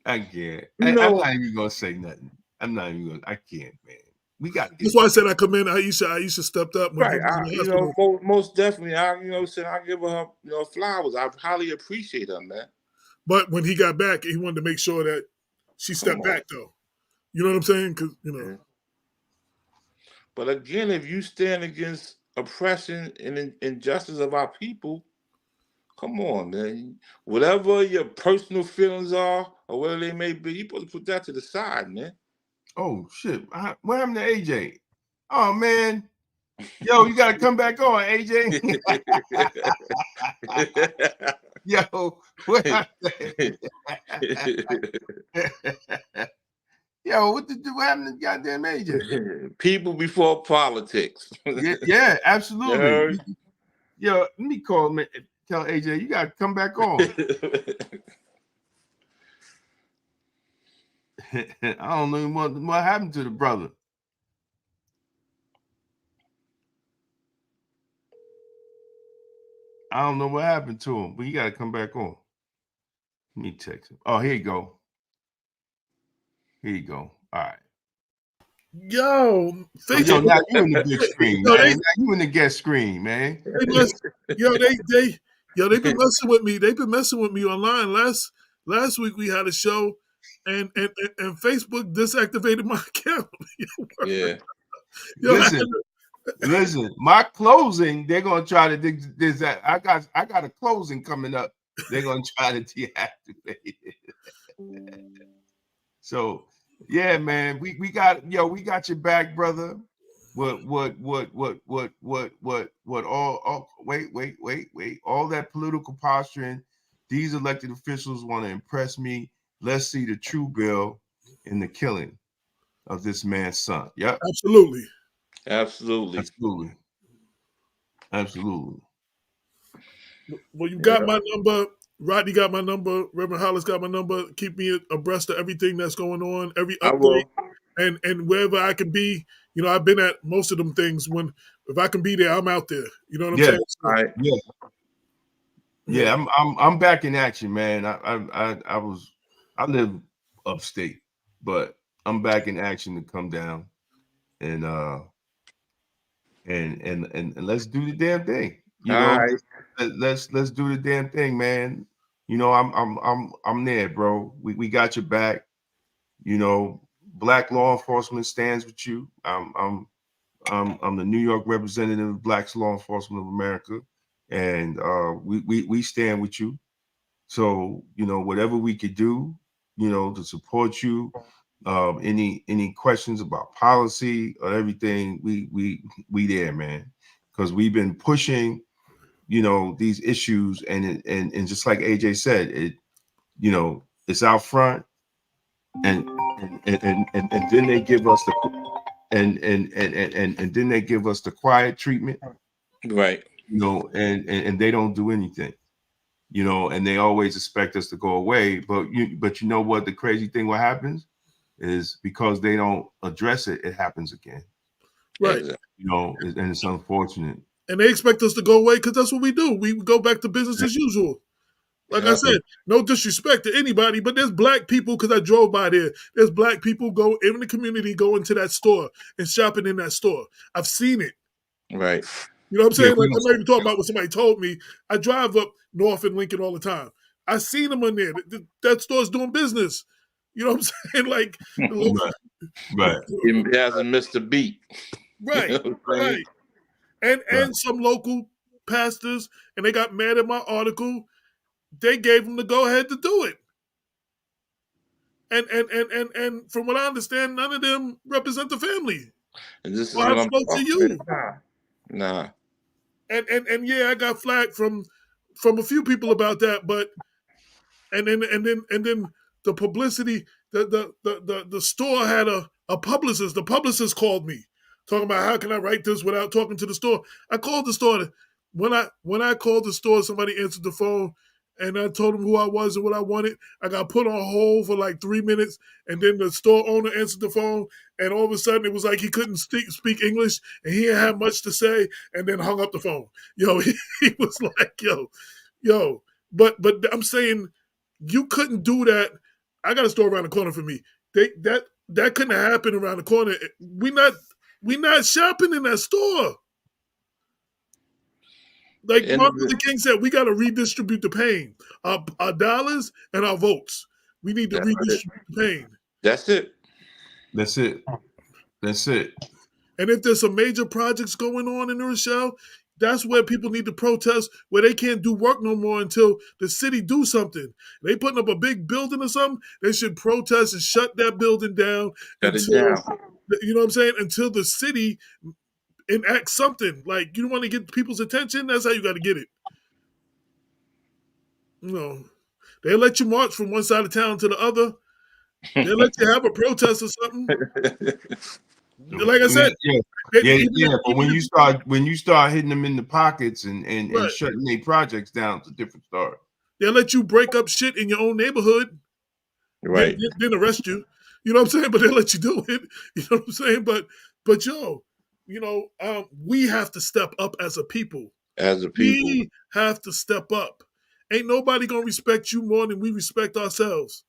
I can't. I'm not even gonna say nothing. I can't, man. We got. That's why I said I commend Aisha. Aisha stepped up when Right. You know, most definitely. I give her, you know, flowers. I highly appreciate her, man. But when he got back, he wanted to make sure that she stepped back, though. You know what I'm saying? Because, you know. Yeah. But again, if you stand against oppression and injustice of our people, Come on, man. Whatever your personal feelings are, or whatever they may be, you supposed to put that to the side, man. Oh shit! What happened to AJ? Oh man, yo, you gotta come back on, AJ. Yo, what happened? Yo, what happened to goddamn AJ? People before politics. Yeah, You absolutely. heard? Yo, let me call me. Tell AJ you gotta come back on. I don't know what happened to the brother. I don't know what happened to him, but you gotta come back on. Let me text him. Oh, here you go. Here you go. All right. Yo, Yo, now you in the big screen, yo, man. Now you in the guest screen, man. they been messing with me. They've been messing with me online. Last week we had a show, and Facebook deactivated my account. Yeah. Yo, Listen. My closing, they're gonna try to this that. I got a closing coming up. They're gonna try to deactivate it. So yeah, man, we got your back, brother. What all wait. All that political posturing, these elected officials want to impress me. Let's see the true bill in the killing of this man's son. Yep. absolutely. Absolutely. Well, you got my number. Rodney got my number. Reverend Hollis got my number. Keep me abreast of everything that's going on, every I update, will. and wherever I can be. You know, I've been at most of them things. If I can be there, I'm out there. You know what I'm saying? So, All right. Yeah. I'm back in action, man. I live upstate, but I'm back in action to come down and let's do the damn thing. You All know, right. let's do the damn thing, man. You know, I'm there, bro. We got your back. You know, Black law enforcement stands with you. I'm the New York representative of Black Law Enforcement of America, and we stand with you. So you know, whatever we could do, you know, to support you. Any questions about policy or everything, we there, man, because we've been pushing, you know, these issues, and just like AJ said, it, you know, it's out front, and then they give us the and then they give us the quiet treatment, Right. you know, and they don't do anything, you know, and they always expect us to go away. But you know what? The crazy thing, what happens is because they don't address it, it happens again. right. Exactly. You know, and it's unfortunate. And they expect us to go away because that's what we do. We go back to business as usual. Like I Yeah. said, no disrespect to anybody, but there's black people, because I drove by there. There's black people go in the community, go into that store and shopping in that store. I've seen it. Right. You know what I'm Yeah, saying? Like, I'm not even talking about what somebody told me. I drive up North and Lincoln all the time. I seen them in there. That store's doing business. You know what I'm saying? Like, right. He hasn't missed a beat. You right, know what I'm saying? right. And some local pastors, and they got mad at my article. They gave them the go ahead to do it. And from what I understand, none of them represent the family. And this is Well, what I've I'm spoke to talking you. about. Nah. And yeah, I got flack from a few people about that, but and then the publicity, the store had a publicist. The publicist called me talking about how can I write this without talking to the store. I called the store. When I called the store, somebody answered the phone, and I told them who I was and what I wanted. I got put on hold for like 3 minutes, and then the store owner answered the phone, and all of a sudden it was like he couldn't speak English, and he didn't have much to say, and then hung up the phone. Yo, he was like, yo. But I'm saying you couldn't do that. I got a store around the corner for me. That couldn't happen around the corner. We not shopping in that store. Like Martin Luther King said, we got to redistribute the pain, our dollars and our votes. We need to redistribute the pain. That's it. That's it. And if there's some major projects going on in Rochelle, That's where people need to protest, where they can't do work no more until the city do something. They putting up a big building or something, they should protest and shut that building down Shut it until, down. you know what I'm saying, until the city enacts something. Like, you want to get people's attention, that's how you got to get it. You know, they let you march from one side of town to the other. They let you have a protest or something. Like I said, Yeah, but when you start hitting them in the pockets and right, shutting their projects down, it's a different story. they let you break up shit in your own neighborhood, Right. then arrest you. You know what I'm saying? But they let you do it. You know what I'm saying? But yo, we have to step up as a people. As a people. We have to step up. Ain't nobody gonna respect you more than we respect ourselves.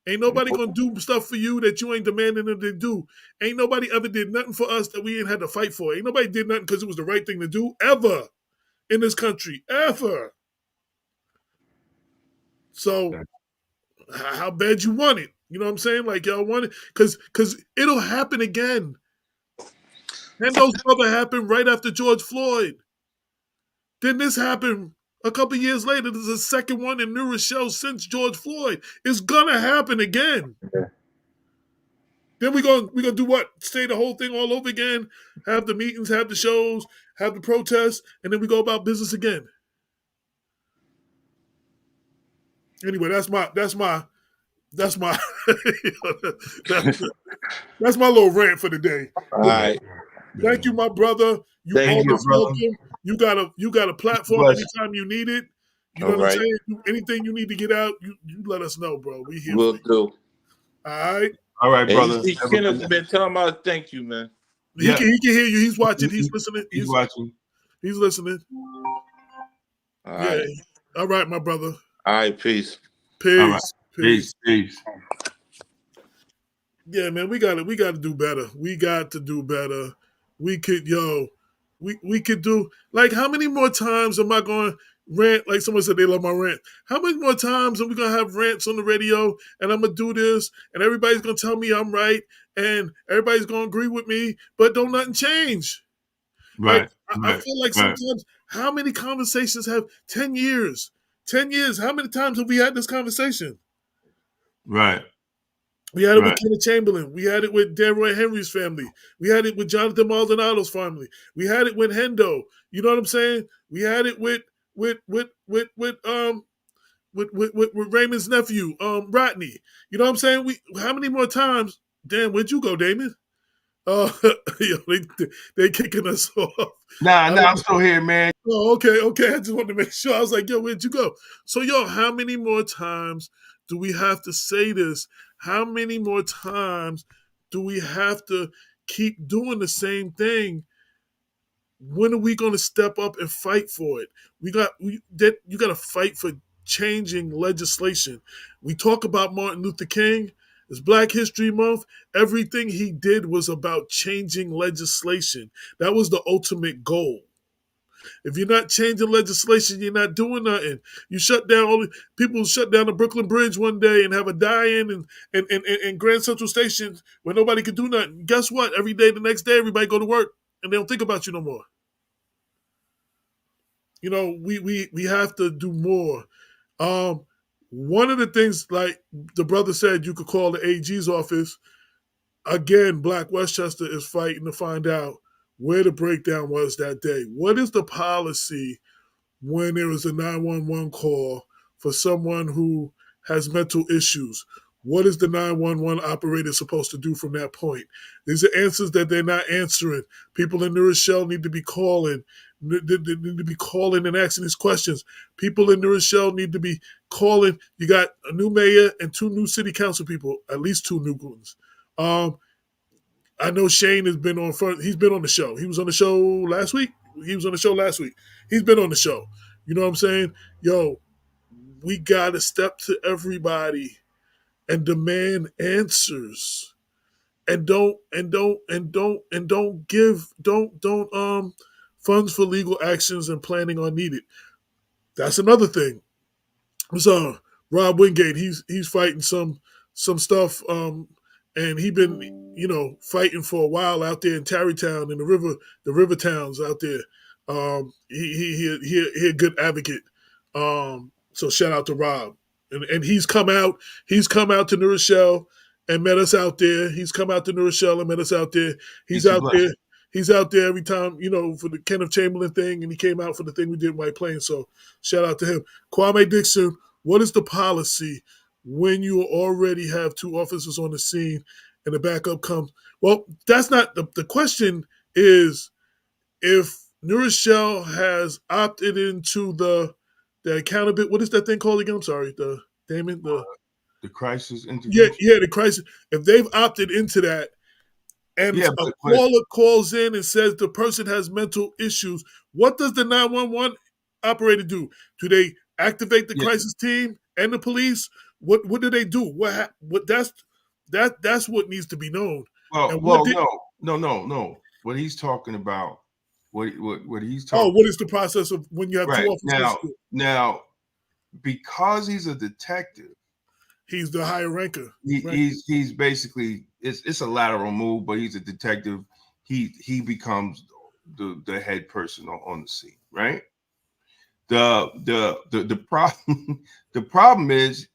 Ain't nobody gonna do stuff for you that you ain't demanding them to do. Ain't nobody ever did nothing for us that we ain't had to fight for. Ain't nobody did nothing because it was the right thing to do ever in this country. Ever. So how bad you want it? You know what I'm saying? Like, y'all want it? Because it'll happen again. Hendo's brother happened right after George Floyd. Then this happened a couple years later. There's a second one in New Rochelle since George Floyd. It's gonna happen again. Okay. Then we gonna do what? Say the whole thing all over again, have the meetings, have the shows, have the protests, and then we go about business again. Anyway, that's my that's my that's my little rant for the day. All right. Thank you, my brother. You Thank you, always brother. welcome. You got a platform Bless. anytime you need it. You know All what I'm right. saying? Anything you need to get out, you let us know, bro. We here Will for you. do. All right. All right, And brother. you see Kenneth, man, tell him I thank you, man. Yeah. He can hear you. He's watching. He's listening. He's watching. He's listening. All Yeah. right. All right, my brother. All right, peace. Peace. All right. Peace. Yeah, man, we got to do better. We got to do better. We could do, like, how many more times am I going to rant? Like someone said they love my rant. How many more times are we going to have rants on the radio and I'm going to do this and everybody's going to tell me I'm right and everybody's going to agree with me, but don't nothing change. Like, I feel like sometimes, how many conversations have 10 years? 10 years, how many times have we had this conversation? Right. We had it with Kenneth Chamberlain. We had it with Delroy Henry's family. We had it with Jonathan Maldonado's family. We had it with Hendo. You know what I'm saying? We had it with Raymond's nephew, Rodney. You know what I'm saying? How many more times? Damn, where'd you go, Damon? They kicking us off. Nah, I'm still here, man. Oh, okay. I just wanted to make sure. I was like, yo, where'd you go? So, yo, how many more times do we have to say this? How many more times do we have to keep doing the same thing? When are we going to step up and fight for it? You got to fight for changing legislation. We talk about Martin Luther King. It's Black History Month. Everything he did was about changing legislation. That was the ultimate goal. If you're not changing legislation, you're not doing nothing. You shut down people shut down the Brooklyn Bridge one day and have a die-in and Grand Central Station where nobody could do nothing. Guess what? Every day, the next day, everybody go to work and they don't think about you no more. You know, we have to do more. One of the things, like the brother said, you could call the AG's office. Again, Black Westchester is fighting to find out where the breakdown was that day. What is the policy when there is a 911 call for someone who has mental issues? What is the 911 operator supposed to do from that point? These are answers that they're not answering. People in New Rochelle need to be calling. They need to be calling and asking these questions. People in New Rochelle need to be calling. You got a new mayor and 2 new city council people, at least 2 new ones. I know Shane has been on front. He's been on the show. He was on the show last week. He's been on the show. You know what I'm saying? Yo, we gotta step to everybody and demand answers. And don't give funds for legal actions and planning are needed. That's another thing. So Rob Wingate, he's fighting some stuff, and he been fighting for a while out there in Tarrytown and the river towns out there. He a good advocate. So shout out to Rob, and he's come out. He's come out to New Rochelle and met us out there. He's come out to New Rochelle and met us out there. He's Peace and out there. blessings. He's out there every time, for the Kenneth Chamberlain thing, and he came out for the thing we did in White Plains. So shout out to him. Kwame Dixon, what is the policy when you already have 2 officers on the scene and the backup comes? Well, that's not the question. Is if New Rochelle has opted into the accountability, what is that thing called again? I'm sorry, the crisis intervention. the crisis. If they've opted into that, and Yeah, a but caller calls in and says the person has mental issues, what does the 911 operator do? Do they activate the yeah, crisis team and the police? What do they do? What that's what needs to be known. And no. What he's talking about, what he's talking. what is the process of when you have 2 Right officers? now, because he's a detective, He's the higher ranker. He's basically it's a lateral move, but he's a detective. He becomes the head person on the scene, right? The problem the problem is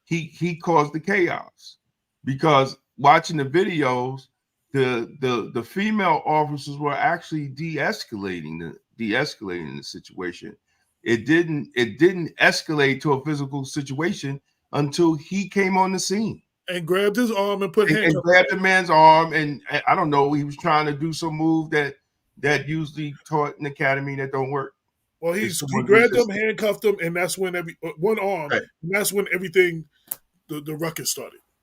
he caused the chaos, because watching the videos, the female officers were actually de-escalating the situation. It didn't escalate to a physical situation until he came on the scene and grabbed his arm and put handcuffs. And grabbed the man's arm, and I don't know, he was trying to do some move that usually taught in the academy that don't work. Well, he grabbed him, handcuffed him, and that's when one arm, right. And that's when everything, the ruckus started.